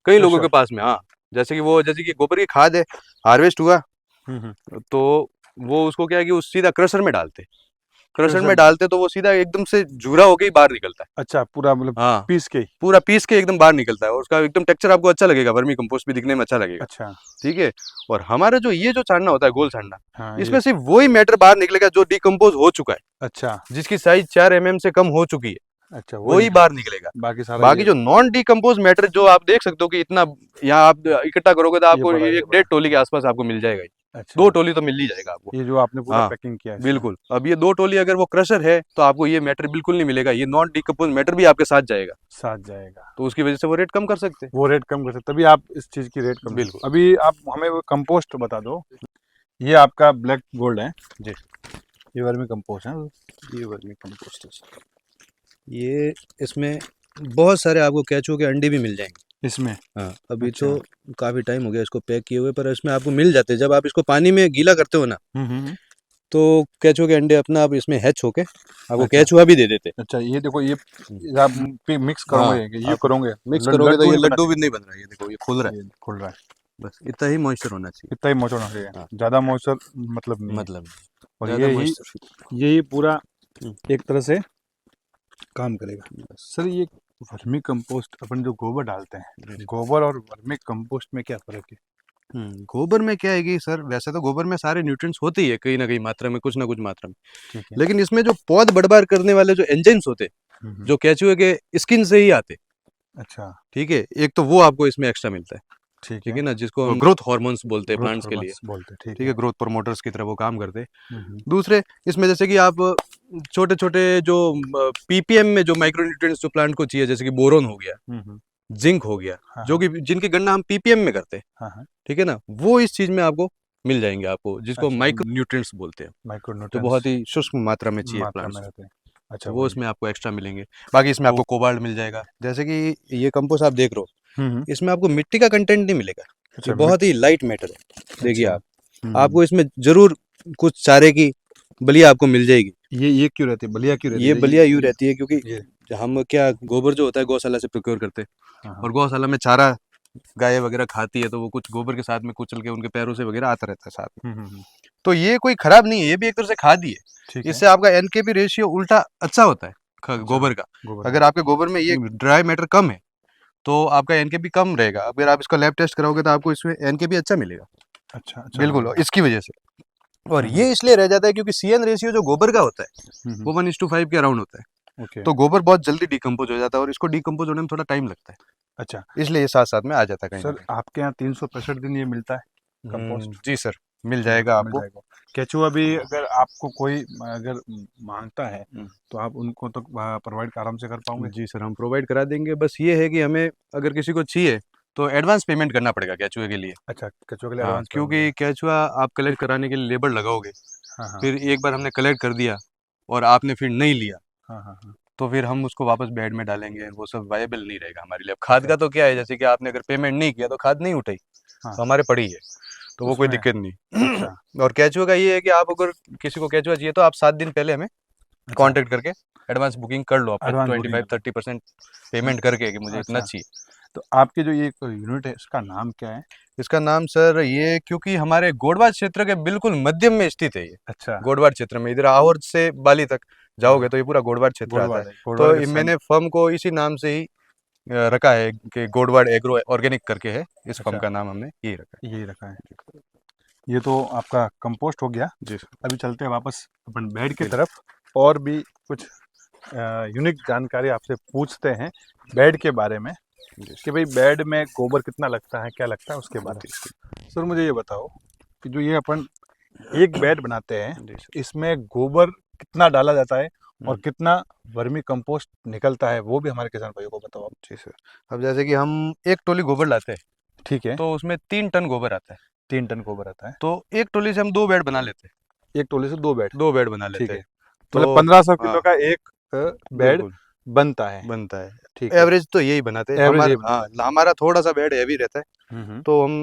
कई लोगों के प्रेशर। पास में। हाँ, जैसे कि गोबर की खाद है, हार्वेस्ट हुआ, हुँ, हुँ। तो वो उसको क्या है कि उस सीधा क्रशर में डालते, क्रशर प्रेशर में में। डालते तो वो सीधा एकदम से झूरा होके ही बाहर निकलता है। अच्छा, पूरा मतलब हाँ, पीस के ही। पूरा पीस के एकदम बाहर निकलता है, और उसका एकदम टेक्सचर आपको अच्छा लगेगा, वर्मी कंपोस्ट भी दिखने में अच्छा लगेगा। अच्छा। ठीक है। और हमारा जो छानना होता है, गोल छानना, हाँ, ये इसमें सिर्फ वही मैटर बाहर निकलेगा जो डिकम्पोज हो चुका है, अच्छा, जिसकी साइज 4 से कम हो चुकी है, अच्छा वो वही निकलेगा। बाहर निकलेगा। बाकी सारा बाकी ये जो नॉन डिकम्पोज मैटर, जो आप देख सकते हो कि इतना यहाँ आप इकट्ठा करोगे तो ये आपको बड़ा, ये एक बड़ा। 1.5 टोली के आसपास आपको मिल जाएगा ही। अच्छा, 2 टोली तो मिल ही जाएगा आपको। ये जो आपने पूरा हाँ, पैकिंग किया है इसमें। बिल्कुल। अब ये 2 टोली अगर वो क्रशर है तो आपको ये मैटर बिल्कुल नहीं मिलेगा, ये नॉन डिकम्पोज मैटर भी आपके साथ जाएगा, साथ जाएगा। तो उसकी वजह से वो रेट कम कर सकते हैं। वो रेट कम कर सकते तभी आप इस चीज़ की रेट कम। बिल्कुल अभी आप हमें वो कंपोस्ट बता दो। ये आपका ब्लैक गोल्ड है। जी। ये वर्मी कंपोस्ट है। ये वर्मी कंपोस्ट है, ये इसमें बहुत सारे आपको केंचुओं के अंडे भी मिल जाएंगे इसमें। हाँ, अभी अच्छा। तो काफ़ी टाइम हो गया इसको पैक किए हुए, पर इसमें आपको मिल जाते हैं। जब आप इसको पानी में गीला करते हो ना, हुँ। तो केंचुओं के अंडे अपना आप इसमें हैच होके आपको अच्छा, केंचुआ भी दे देते अच्छा ये देखो ये हैं। आप मिक्स हाँ, करोगे, ये आप करोगे मिक्स करोगे तो लड्डू ये नहीं बनना लड्डू भी चाहिए। नहीं बन रहा है, ये देखो ये खुल रहा ये खुल रहा है। है, बस इतना ही मॉइस्चर होना चाहिए। इतना ही मॉइस्चर होना चाहिए। हाँ, ज़्यादा मॉइस्चर मतलब नहीं है। मतलब और ज़्यादा यही पूरा मॉइस्चर। एक तरह से काम करेगा। सर ये वर्मी कंपोस्ट अपन जो गोबर डालते हैं, गोबर और वर्मी कंपोस्ट में क्या फ़र्क है? गोबर में क्या है कि सर, वैसे तो गोबर में सारे न्यूट्रिएंट्स होते ही है कहीं ना कहीं मात्रा में, कुछ ना कुछ मात्रा में। ठीक है। लेकिन इसमें जो पौध बढ़ करने वाले जो एंजाइम्स होते, हुँ। जो केंचुए के स्किन से ही आते, अच्छा, ठीक है, एक तो वो आपको इसमें एक्स्ट्रा मिलता है। ठीक ठीक है। है ना, जिसको हम ग्रोथ हार्मोन्स बोलते हैं ग्रोथ प्लांट्स के लिए। हार्मोन्स बोलते हैं, ठीक ठीक है। है, ग्रोथ प्रमोटर्स की तरह वो काम करते हैं। हुँ। दूसरे, इसमें जैसे कि आप छोटे छोटे जो पीपीएम में जो माइक्रो न्यूट्रिएंट्स जो प्लांट को चाहिए, जैसे कि बोरोन हो गया, हुँ। जिंक हो गया, हाँ, जो हाँ। कि जिनकी गणना हम पीपीएम में करते हैं, हाँ, हाँ। ठीक है ना, वो इस चीज में आपको मिल जाएंगे, आपको जिसको अच्छा, माइक्रो न्यूट्रिएंट्स बोलते हैं, जो माइक्रोन्यूट्रिएंट्स बहुत ही सूक्ष्म मात्रा में चाहिए मात्रा में प्लांट्स को, रहते हैं। अच्छा तो वो वही। इसमें आपको एक्स्ट्रा मिलेंगे। बाकी इसमें तो आपको कोबाल्ट मिल जाएगा, जैसे कि ये कंपोस्ट आप देख रहे हुँ। हो, इसमें आपको मिट्टी का कंटेंट नहीं मिलेगा, ये अच्छा बहुत ही लाइट मैटर है। देखिए अच्छा। आप, हुँ। आपको इसमें जरूर कुछ चारे की बलिया आपको मिल जाएगी। ये क्यों रहती है? बलिया क्यों रहती ये है? बलिया यूँ रहती है क्योंकि ये हम क्या, गोबर जो होता है गौशाला से प्रोक्योर करते हैं, हाँ, हाँ। और गौशाला में चारा गाय वगैरह खाती है, तो वो कुछ गोबर के साथ में कुचल के उनके पैरों से वगैरह आता रहता है साथ में। हुँ। तो ये कोई खराब नहीं है, ये भी एक तरह से खाद ही ठीक है। है। इससे आपका एनकेपी रेशियो उल्टा अच्छा होता है अच्छा, गोबर का। गोबर अगर का। आपके गोबर में ये ड्राई मैटर कम है तो आपका एनकेपी कम रहेगा। अगर आप इसका लैब टेस्ट कराओगे तो आपको इसमें एनकेपी अच्छा मिलेगा। अच्छा, अच्छा बिल्कुल, मिलेगा। इसकी वजह से। और हुँ, ये इसलिए रह जाता है क्योंकि सीएन रेशियो जो गोबर का होता है हुँ। वो 1:5 के अराउंड होता है। ओके। तो गोबर बहुत जल्दी डिकम्पोज हो जाता है, और इसको डिकम्पोज होने में थोड़ा टाइम लगता है, अच्छा, इसलिए ये साथ साथ में आ जाता है कहीं ना सर आपके यहाँ 365 दिन ये मिलता है कहीं। कंपोस्ट? जी सर, मिल जाएगा मिल आपको। जाएगा। केचुआ भी अगर आपको कोई अगर माँगता है, हम्म, तो आप उनको तो प्रोवाइड आराम से कर पाओगे? जी सर, हम प्रोवाइड करा देंगे। बस ये है कि हमें अगर किसी को चाहिए तो एडवांस पेमेंट करना पड़ेगा केचुए के लिए। अच्छा, केचुआ के लिए हाँ, एडवांस पेमेंट क्योंकि केचुआ आप कलेक्ट कराने के लिए लेबर लगाओगे, हाँ, हाँ। फिर एक बार हमने कलेक्ट कर दिया और आपने फिर नहीं लिया, हाँ, हाँ, हाँ। तो फिर हम उसको वापस बेड में डालेंगे, वो सब वायबल नहीं रहेगा हमारे लिए। अब खाद अच्छा। का तो क्या है, जैसे कि आपने अगर पेमेंट नहीं किया तो खाद नहीं उठाई, हाँ, तो हमारे पड़ी है। तो वो कोई उसमें- दिक्कत नहीं। अच्छा और केचुआ का ये है कि आप अगर किसी को केचुआ चाहिए तो आप 7 दिन पहले हमें कांटेक्ट करके एडवांस बुकिंग कर लो, आपका एडवांस बुकिंग 25-30% पेमेंट करके कि मुझे इतना अच्छा चाहिए। तो आपकी जो ये यूनिट है इसका नाम क्या है? इसका नाम सर ये, क्योंकि हमारे गोडवार क्षेत्र के बिल्कुल मध्य में स्थित है ये, अच्छा गोडवार क्षेत्र में, इधर आहोर से बाली तक जाओगे हाँ तो ये पूरा गोडवार क्षेत्र आता है। गोडवाड़ है गोडवाड़ तो के मैंने फर्म को इसी नाम से ही रखा है कि गोडवाड़ एग्रो ऑर्गेनिक करके है, इस फर्म अच्छा का नाम हमने यही रखा यही रखा है। ये तो आपका कंपोस्ट हो गया। है। जी सर। अभी चलते हैं वापस अपन बेड की बिल्कुल। तरफ और भी कुछ यूनिक जानकारी आपसे पूछते हैं बेड के बारे में जी कि भाई बेड में गोबर कितना लगता है, क्या लगता है उसके बारे में। सर मुझे ये बताओ कि जो ये अपन एक बेड बनाते हैं जी सर। इसमें गोबर कितना डाला जाता है और हम्म। कितना वर्मी कंपोस्ट निकलता है, वो भी हमारे किसान भाइयों को बताओ आप। जी सर। अब जैसे कि हम एक टोली गोबर लाते हैं ठीक है तो उसमें 3 टन गोबर आता है, 3 टन गोबर आता है, तो एक टोली से हम 2 बेड बना लेते हैं। एक टोले से 2 बेड। 2 बेड बना ठीक लेते है हैं। तो मतलब 1500 हाँ किलो का एक बेड बिल्कुल बनता है। बनता है। ठीक है एवरेज तो यही बनाते हैं एवरेज हमारा। ये हाँ, बनता हमारा थोड़ा सा बेड हैवी रहता है, है। तो हम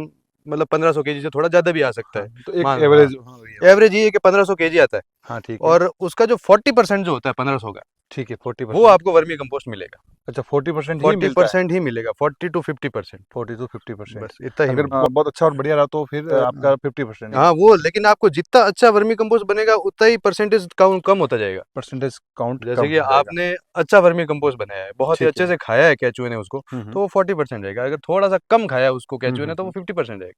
मतलब 1500 केजी से थोड़ा ज्यादा भी आ सकता हाँ है। तो एक मान हाँ, एवरेज हाँ ये एवरेज ये है कि 1500 केजी आता है। हाँ ठीक है और उसका जो 40% जो होता है 1500 का, ठीक है वो 40%। आपको वर्मी कंपोस्ट मिलेगा। अच्छा 40% ही फोर्टी मिलता है। परसेंट ही मिलेगा, 40 to 50%। 40 to 50%। बस इतना ही अगर मिलेगा। बहुत अच्छा और बढ़िया रहा तो फिर आपका 50% ही हाँ वो, लेकिन आपको जितना अच्छा वर्मी कंपोस्ट बनेगा उतना ही परसेंटेज कम होता जाएगा। परसेंटेज काउंट जैसे कम कि हो जाएगा। आपने अच्छा वर्मी कंपोस्ट बनाया है, बहुत ही ठीक अच्छे है से खाया है केचुए ने उसको, हम्म तो वो 40% रहेगा। अगर थोड़ा सा कम खाया उसको हम्म, केचुए ने हम्म, तो वो 50% रहेगा।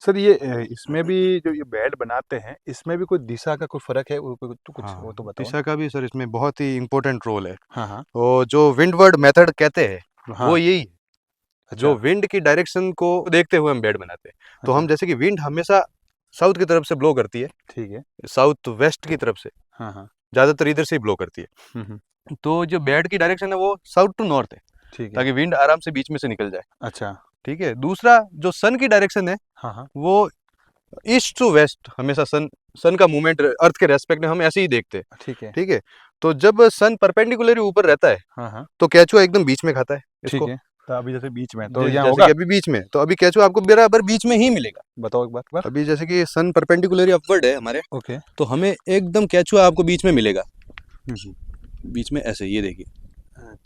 सर ये इसमें भी जो ये बेड बनाते हैं इसमें भी कोई दिशा का कोई फर्क है, तो कुछ वो हाँ, तो बताओ ना। दिशा का भी सर इसमें बहुत ही इम्पोर्टेंट रोल है। हाँ हाँ तो जो विंडवर्ड मेथड कहते हैं वो हाँ यही है। जो अच्छा विंड की डायरेक्शन को देखते हुए हम बेड बनाते हैं। तो अच्छा हम जैसे कि विंड हमेशा साउथ की तरफ से ब्लो करती है, ठीक है साउथ वेस्ट की तरफ से, हाँ हाँ ज्यादातर इधर से ही ब्लो करती है। हम्म, तो जो बेड की डायरेक्शन है वो साउथ टू नॉर्थ है, ठीक है ताकि विंड आराम से बीच में से निकल जाए। अच्छा ठीक है। दूसरा जो सन की डायरेक्शन है हाँ हाँ वो ईस्ट टू वेस्ट, हमेशा सन का मूवमेंट अर्थ के रेस्पेक्ट में हम ऐसे ही देखते हैं। ठीक है ठीक है। तो जब सन परपेंडिकुलरली ऊपर रहता है हाँ हाँ तो केचुआ एकदम बीच में खाता है ठीक इसको। है। तो अभी जैसे बीच में तो यहाँ जैसे होगा, कि अभी बीच में है, तो अभी केचुआ आपको बराबर बीच में ही मिलेगा। बताओ एक बार। अभी जैसे कि सन परपेंडिकुलरली अपवर्ड है हमारे, ओके तो हमें एकदम केचुआ आपको बीच में मिलेगा। हम्म, बीच में ऐसे, ये देखिए,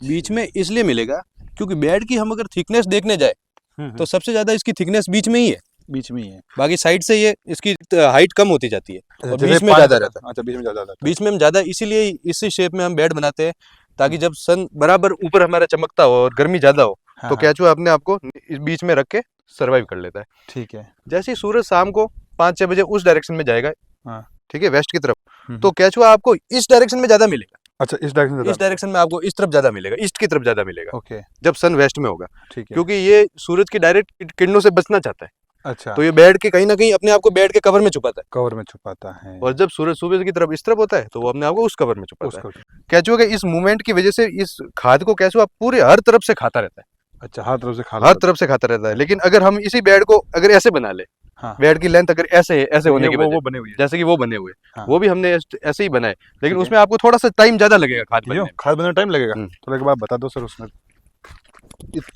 बीच अच्छा में इसलिए मिलेगा क्योंकि बेड की हम अगर थिकनेस देखने जाए हम्म, तो सबसे ज्यादा इसकी थिकनेस बीच में ही है। बीच में ही है। बाकी साइड से ये इसकी हाइट कम होती जाती है और जैसे बीच में पानी ज्यादा ज्यादा, रहता है। अच्छा बीच में ज्यादा रहता है। बीच में हम ज्यादा इसीलिए इसी शेप में हम बेड बनाते हैं, ताकि जब सन बराबर ऊपर हमारा चमकता हो और गर्मी ज्यादा हो हाँ तो हाँ केचुआ अपने आप को इस बीच में रख के सरवाइव कर लेता है। ठीक है जैसे ही सूरज शाम को 5-6 बजे उस डायरेक्शन में जाएगा, हाँ ठीक है, वेस्ट की तरफ, हम्म, तो केचुआ आपको इस डायरेक्शन में ज्यादा मिलेगा। अच्छा इस डायरेक्शन इस ज्यादा। डायरेक्शन में आपको इस तरफ ज्यादा मिलेगा, ईस्ट की तरफ ज्यादा मिलेगा ओके जब सन वेस्ट में होगा, ठीक है क्योंकि ये सूरज की डायरेक्ट किरणों से बचना चाहता है। अच्छा तो ये बेड के कहीं ना कहीं अपने आप को बेड के कवर में छुपाता है, कवर में छुपाता है और जब सूरज सूरज की तरफ इस तरफ होता है तो वो अपने आप को उस कवर में छुपाता उसको। है। केचुआ के इस मूवमेंट की वजह से इस खाद को केचुआ पूरे हर तरफ से खाता रहता है, अच्छा हर तरफ से खा हर लेता तरफ से खाता रहता है। लेकिन अगर हम इसी बेड को अगर ऐसे बना ले, है। हाँ बेड की लेंथ अगर ऐसे है, ऐसे तो होने ये की वो वजह, बने हुई है। जैसे कि वो बने हुए, हाँ वो भी हमने ऐसे ही बनाए, लेकिन ठीक है। उसमें आपको थोड़ा सा टाइम ज्यादा लगेगा खाद बनने क्यों में। खाद बनाने टाइम लगेगा? हम्म। तो एक बार बता दो सर उसमें।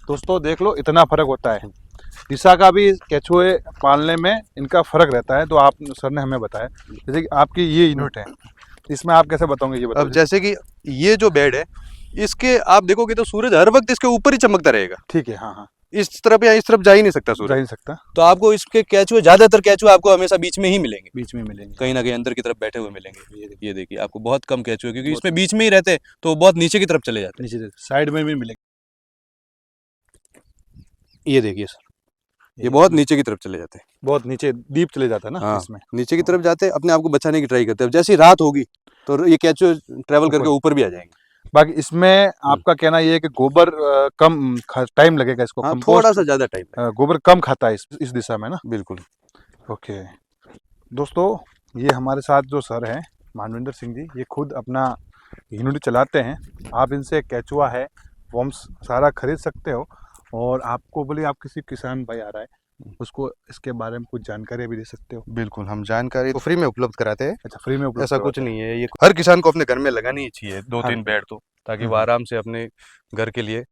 दोस्तों देख लो इतना फर्क होता है, दिशा का भी केचुए पालने में इनका फर्क रहता है। तो आप सर ने हमें बताया जैसे कि आपकी ये यूनिट है, इसमें आप कैसे बताओगे ये बताओ। अब जैसे कि ये जो बेड है, इसके आप देखोगे तो सूरज हर वक्त इसके ऊपर ही चमकता रहेगा, ठीक है हाँ हाँ इस तरफ या इस तरफ जा ही नहीं सकता जा सूरज। ही नहीं सकता, तो आपको इसके केचुए, ज्यादातर केचुए आपको हमेशा बीच में ही मिलेंगे, बीच में मिलेंगे। कहीं ना कहीं अंदर की तरफ बैठे हुए मिलेंगे। ये देखिए आपको बहुत कम केचुए, क्योंकि इसमें बीच में ही रहते हैं तो वो बहुत नीचे की तरफ चले जाते नीचे साइड में भी मिलेंगे। हैं। ये देखिए सर, ये बहुत नीचे की तरफ चले जाते हैं। बहुत नीचे डीप चले जाता है ना हाँ, इसमें। नीचे की तरफ जाते हैं, अपने आप को बचाने की ट्राई करते हैं। जैसे ही रात होगी तो ये केचुए ट्रेवल करके ऊपर भी आ जाएंगे। बाकी इसमें आपका कहना ये है कि गोबर कम टाइम लगेगा इसको, हाँ, थोड़ा कंपोस्ट सा ज्यादा टाइम। गोबर कम खाता है इस दिशा में ना। बिल्कुल। ओके दोस्तों, ये हमारे साथ जो सर हैं मानविंदर सिंह जी, ये खुद अपना यूनिट चलाते हैं। आप इनसे केचुआ है वॉर्म्स सारा खरीद सकते हो, और आपको बोले आप किसी किसान भाई आ रहा है उसको इसके बारे में कुछ जानकारी भी दे सकते हो। बिल्कुल, हम जानकारी तो फ्री में उपलब्ध कराते हैं। अच्छा फ्री में उपलब्ध ऐसा कुछ करवाते नहीं है, ये हर किसान को अपने घर में लगानी ही चाहिए 2-3 हाँ। बेड, तो ताकि वो हम्म। आराम से अपने घर के लिए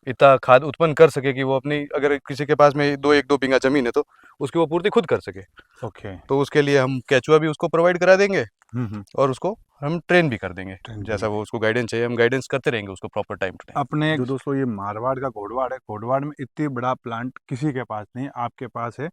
इतना खाद उत्पन्न कर सके कि वो अपनी, अगर किसी के पास में 1-2 बीघा जमीन है तो उसकी वो पूर्ति खुद कर सके। ओके। तो उसके लिए हम केचुआ भी उसको प्रोवाइड करा देंगे हम्म। और उसको हम ट्रेन भी कर देंगे। ट्रेन जैसा भी। वो उसको गाइडेंस चाहिए हम गाइडेंस करते रहेंगे उसको प्रॉपर टाइम टू टाइम। अपने जो दोस्तों ये मारवाड़ का घोड़वाड़ है, घोड़वाड़ में इतनी बड़ा प्लांट किसी के पास नहीं, आपके पास है,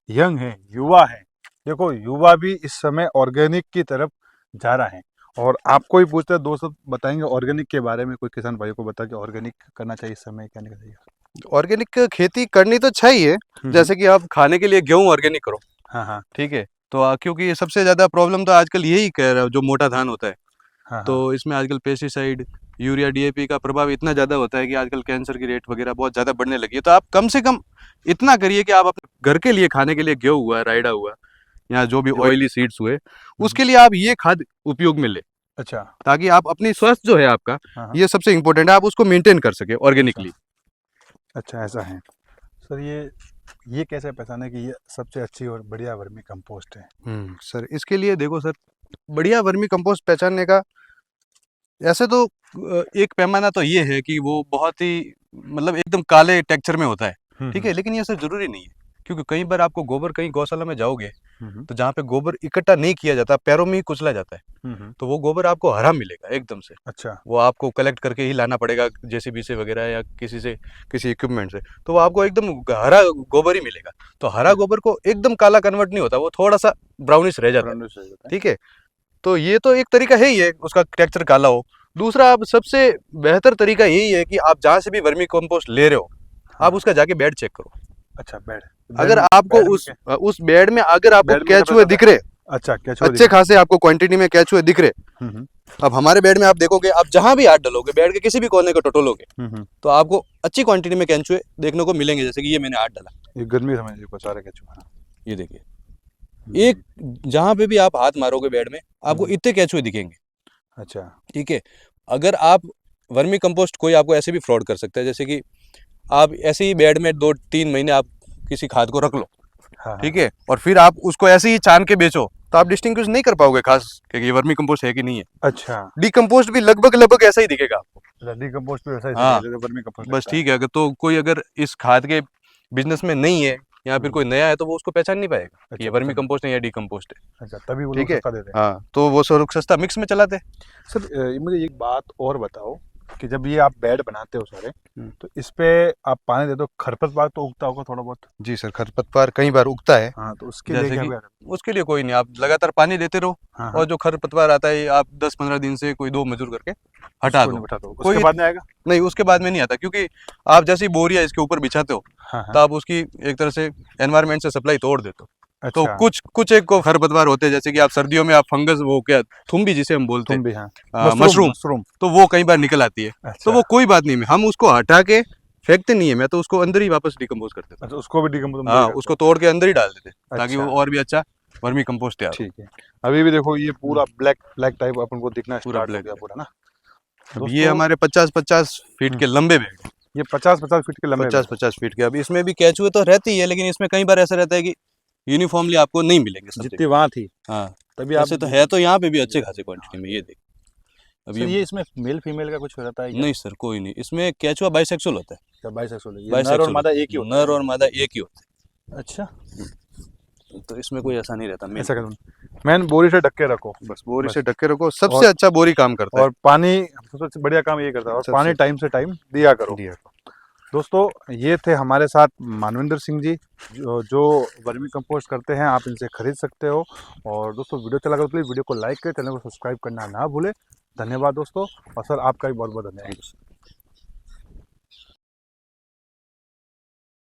यंग है, युवा है। देखो युवा भी इस समय ऑर्गेनिक की तरफ जा रहा है और आपको ही पूछते हैं, दोस्तों बताएंगे ऑर्गेनिक के बारे में। कोई किसान भाई को बता कि ऑर्गेनिक करना चाहिए इस समय, क्या नहीं करना चाहिए? ऑर्गेनिक खेती करनी तो चाहिए, जैसे कि आप खाने के लिए गेहूं ऑर्गेनिक करो। हाँ। ठीक है, तो क्योंकि ये सबसे ज्यादा प्रॉब्लम तो आजकल यही कह रहा है, जो मोटा धान होता है। हाँ। तो इसमें आजकल पेस्टिसाइड, यूरिया, डीएपी का प्रभाव इतना ज़्यादा होता है कि आजकल कैंसर की रेट वगैरह बहुत ज़्यादा बढ़ने लगी है। तो आप कम से कम इतना करिए कि आप अपने घर के लिए खाने के लिए गेहूं हुआ, रायडा हुआ, या जो भी ऑयली सीड्स हुए, उसके लिए आप ये खाद उपयोग में ले। अच्छा। ताकि आप अपनी स्वास्थ्य जो है आपका, हाँ। ये सबसे इम्पोर्टेंट है, आप उसको मेंटेन कर सके ऑर्गेनिकली। अच्छा ऐसा है सर। ये कैसे पहचाने कि ये सबसे अच्छी और बढ़िया वर्मी कंपोस्ट है? सर इसके लिए देखो सर, बढ़िया वर्मी कंपोस्ट पहचानने का ऐसे तो एक पैमाना तो ये है कि वो बहुत ही मतलब एकदम काले टेक्सचर में होता है। ठीक है, लेकिन ये सर जरूरी नहीं है, क्योंकि कई बार आपको गोबर, कहीं गौशाला में जाओगे तो जहाँ पे गोबर इकट्ठा नहीं किया जाता, पैरों में ही कुचला जाता है, तो वो गोबर आपको हरा मिलेगा एकदम से। अच्छा। वो आपको कलेक्ट करके ही लाना पड़ेगा, जेसीबी से वगैरह या किसी इक्विपमेंट से, तो वो आपको एकदम हरा गोबर ही मिलेगा। तो हरा गोबर को एकदम काला कन्वर्ट नहीं होता, वो थोड़ा सा ब्राउनिश रह जाता है। ठीक है, तो ये तो एक तरीका है ही है, उसका टेक्सचर काला हो। दूसरा, अब सबसे बेहतर तरीका यही है कि आप जहाँ से भी वर्मी कंपोस्ट ले रहे हो, आप उसका जाके बेड चेक करो। अच्छा, बेड। अगर आपको उस बेड में अगर आपको केचुए दिख रहे, अच्छा केचुए अच्छे खासे आपको क्वांटिटी में केचुए दिख रहे, अब हमारे बेड में आप देखोगे, आप जहां भी हाथ डालोगे, बेड के किसी भी कोने को टटोलोगे, तो आपको अच्छी क्वांटिटी में केचुए देखने को मिलेंगे। जैसे कि ये मैंने हाथ डाला, ये गर्मी समझ लीजिए सारे केचुए। ये देखिए, एक जहां पे भी आप हाथ मारोगे बेड में, आपको इतने केचुए दिखेंगे। अच्छा। ठीक है, अगर आप वर्मी कंपोस्ट, कोई आपको ऐसे भी फ्रॉड कर सकता है, जैसे कि आप ऐसे ही बेड में 2-3 महीने आप किसी खाद को रख लो। हाँ। ठीक है, और फिर आप उसको ऐसे ही छान के बेचो, तो आप डिस्टिंग्विश नहीं कर पाओगे खास कि ये वर्मी कंपोस्ट है कि नहीं है। अच्छा। डीकंपोस्ट भी लगभग ऐसा ही दिखेगा आपको। डीकंपोस्ट भी वैसा ही हाँ, दिखेगा जैसे वर्मी कंपोस्ट। बस ठीक है, अगर तो कोई अगर इस खाद के बिजनेस में नहीं है या फिर कोई नया है, तो वो उसको पहचान नहीं पाएगा कि ये वर्मी कंपोस्ट है या डीकंपोस्ट है। अच्छा, तभी वो ठीक लोग है, सस्ता देते हैं। हाँ, तो वो सस्ता मिक्स में चलाते हैं। सर मुझे एक बात और बताओ कि जब ये आप बेड बनाते हो सारे, तो इस पे आप पानी दे दो, खरपतवार तो उगता होगा थोड़ा बहुत? जी सर, खरपतवार कई बार उगता है। हाँ, तो उसके लिए क्या करें? उसके लिए कोई नहीं, आप लगातार पानी देते रहो। हाँ। और जो खरपतवार आता है, आप 10-15 दिन से कोई 2 मजदूर करके हटा दो। उसके बाद में आएगा? नहीं, उसके बाद में नहीं आता, क्योंकि आप जैसे ही बोरिया इसके ऊपर बिछाते हो, हाँ। तो आप उसकी एक तरह से एनवायरनमेंट से सप्लाई तोड़ देते हो। अच्छा। तो कुछ एक को खरपतवार होते हैं, जैसे कि आप सर्दियों में आप फंगस, वो क्या थुम्बी जिसे हम बोलते हैं, हाँ। मशरूम, तो वो कई बार निकल आती है। अच्छा। तो वो कोई बात नहीं, हम उसको हटा के फेंकते नहीं है, मैं तो उसको अंदर ही वापस डिकम्पोज कर देता हूं। अच्छा, उसको भी डिकम्पोज? हाँ, उसको तोड़ के अंदर ही डाल देते हैं, ताकि अच्छा। वो और भी अच्छा वर्मी कंपोस्ट तैयार हो। ठीक है। अभी भी देखो ये पूरा ब्लैक टाइप अपन को दिखना पूरा स्टार्ट हो ब्लैक गया पूरा ना। अब ये हमारे 50-50 फीट के लंबे बेड हैं। ये 50-50 फीट के लंबे? 50-50 फीट के। अब इसमें भी केचुए तो रहती ही है, लेकिन इसमें कई बार ऐसा रहता है कि यूनिफॉर्मली आपको नहीं मिलेंगे सब जितनी वहाँ थी। हाँ, तभी ऐसे तो है, तो यहाँ पे भी अच्छे खासे क्वांटिटी में। ये देख, अब ये इसमें मेल फीमेल का कुछ रहता है क्या? नहीं सर, कोई नहीं, इसमें केचुआ बाइसेक्सुअल होता है। बाइसेक्सुअल है, नर और मादा एक ही होता है? नर और मादा एक ही होता है। अच्छा, तो इसमें कोई ऐसा नहीं रहता। ऐसा करो, मैन बोरी से ढक के रखो, बस बोरी से ढक के रखो, सबसे अच्छा बोरी काम करता है। और पानी सबसे बढ़िया काम ये करता है, और पानी टाइम से टाइम दिया करो। दोस्तों, ये थे हमारे साथ मानविंदर सिंह जी, जो वर्मी कंपोस्ट करते हैं। आप इनसे खरीद सकते हो। और दोस्तों, वीडियो चला कर प्लीज़ वीडियो को लाइक करें, चैनल को सब्सक्राइब करना ना भूलें। धन्यवाद दोस्तों, और सर आपका भी बहुत बहुत धन्यवाद।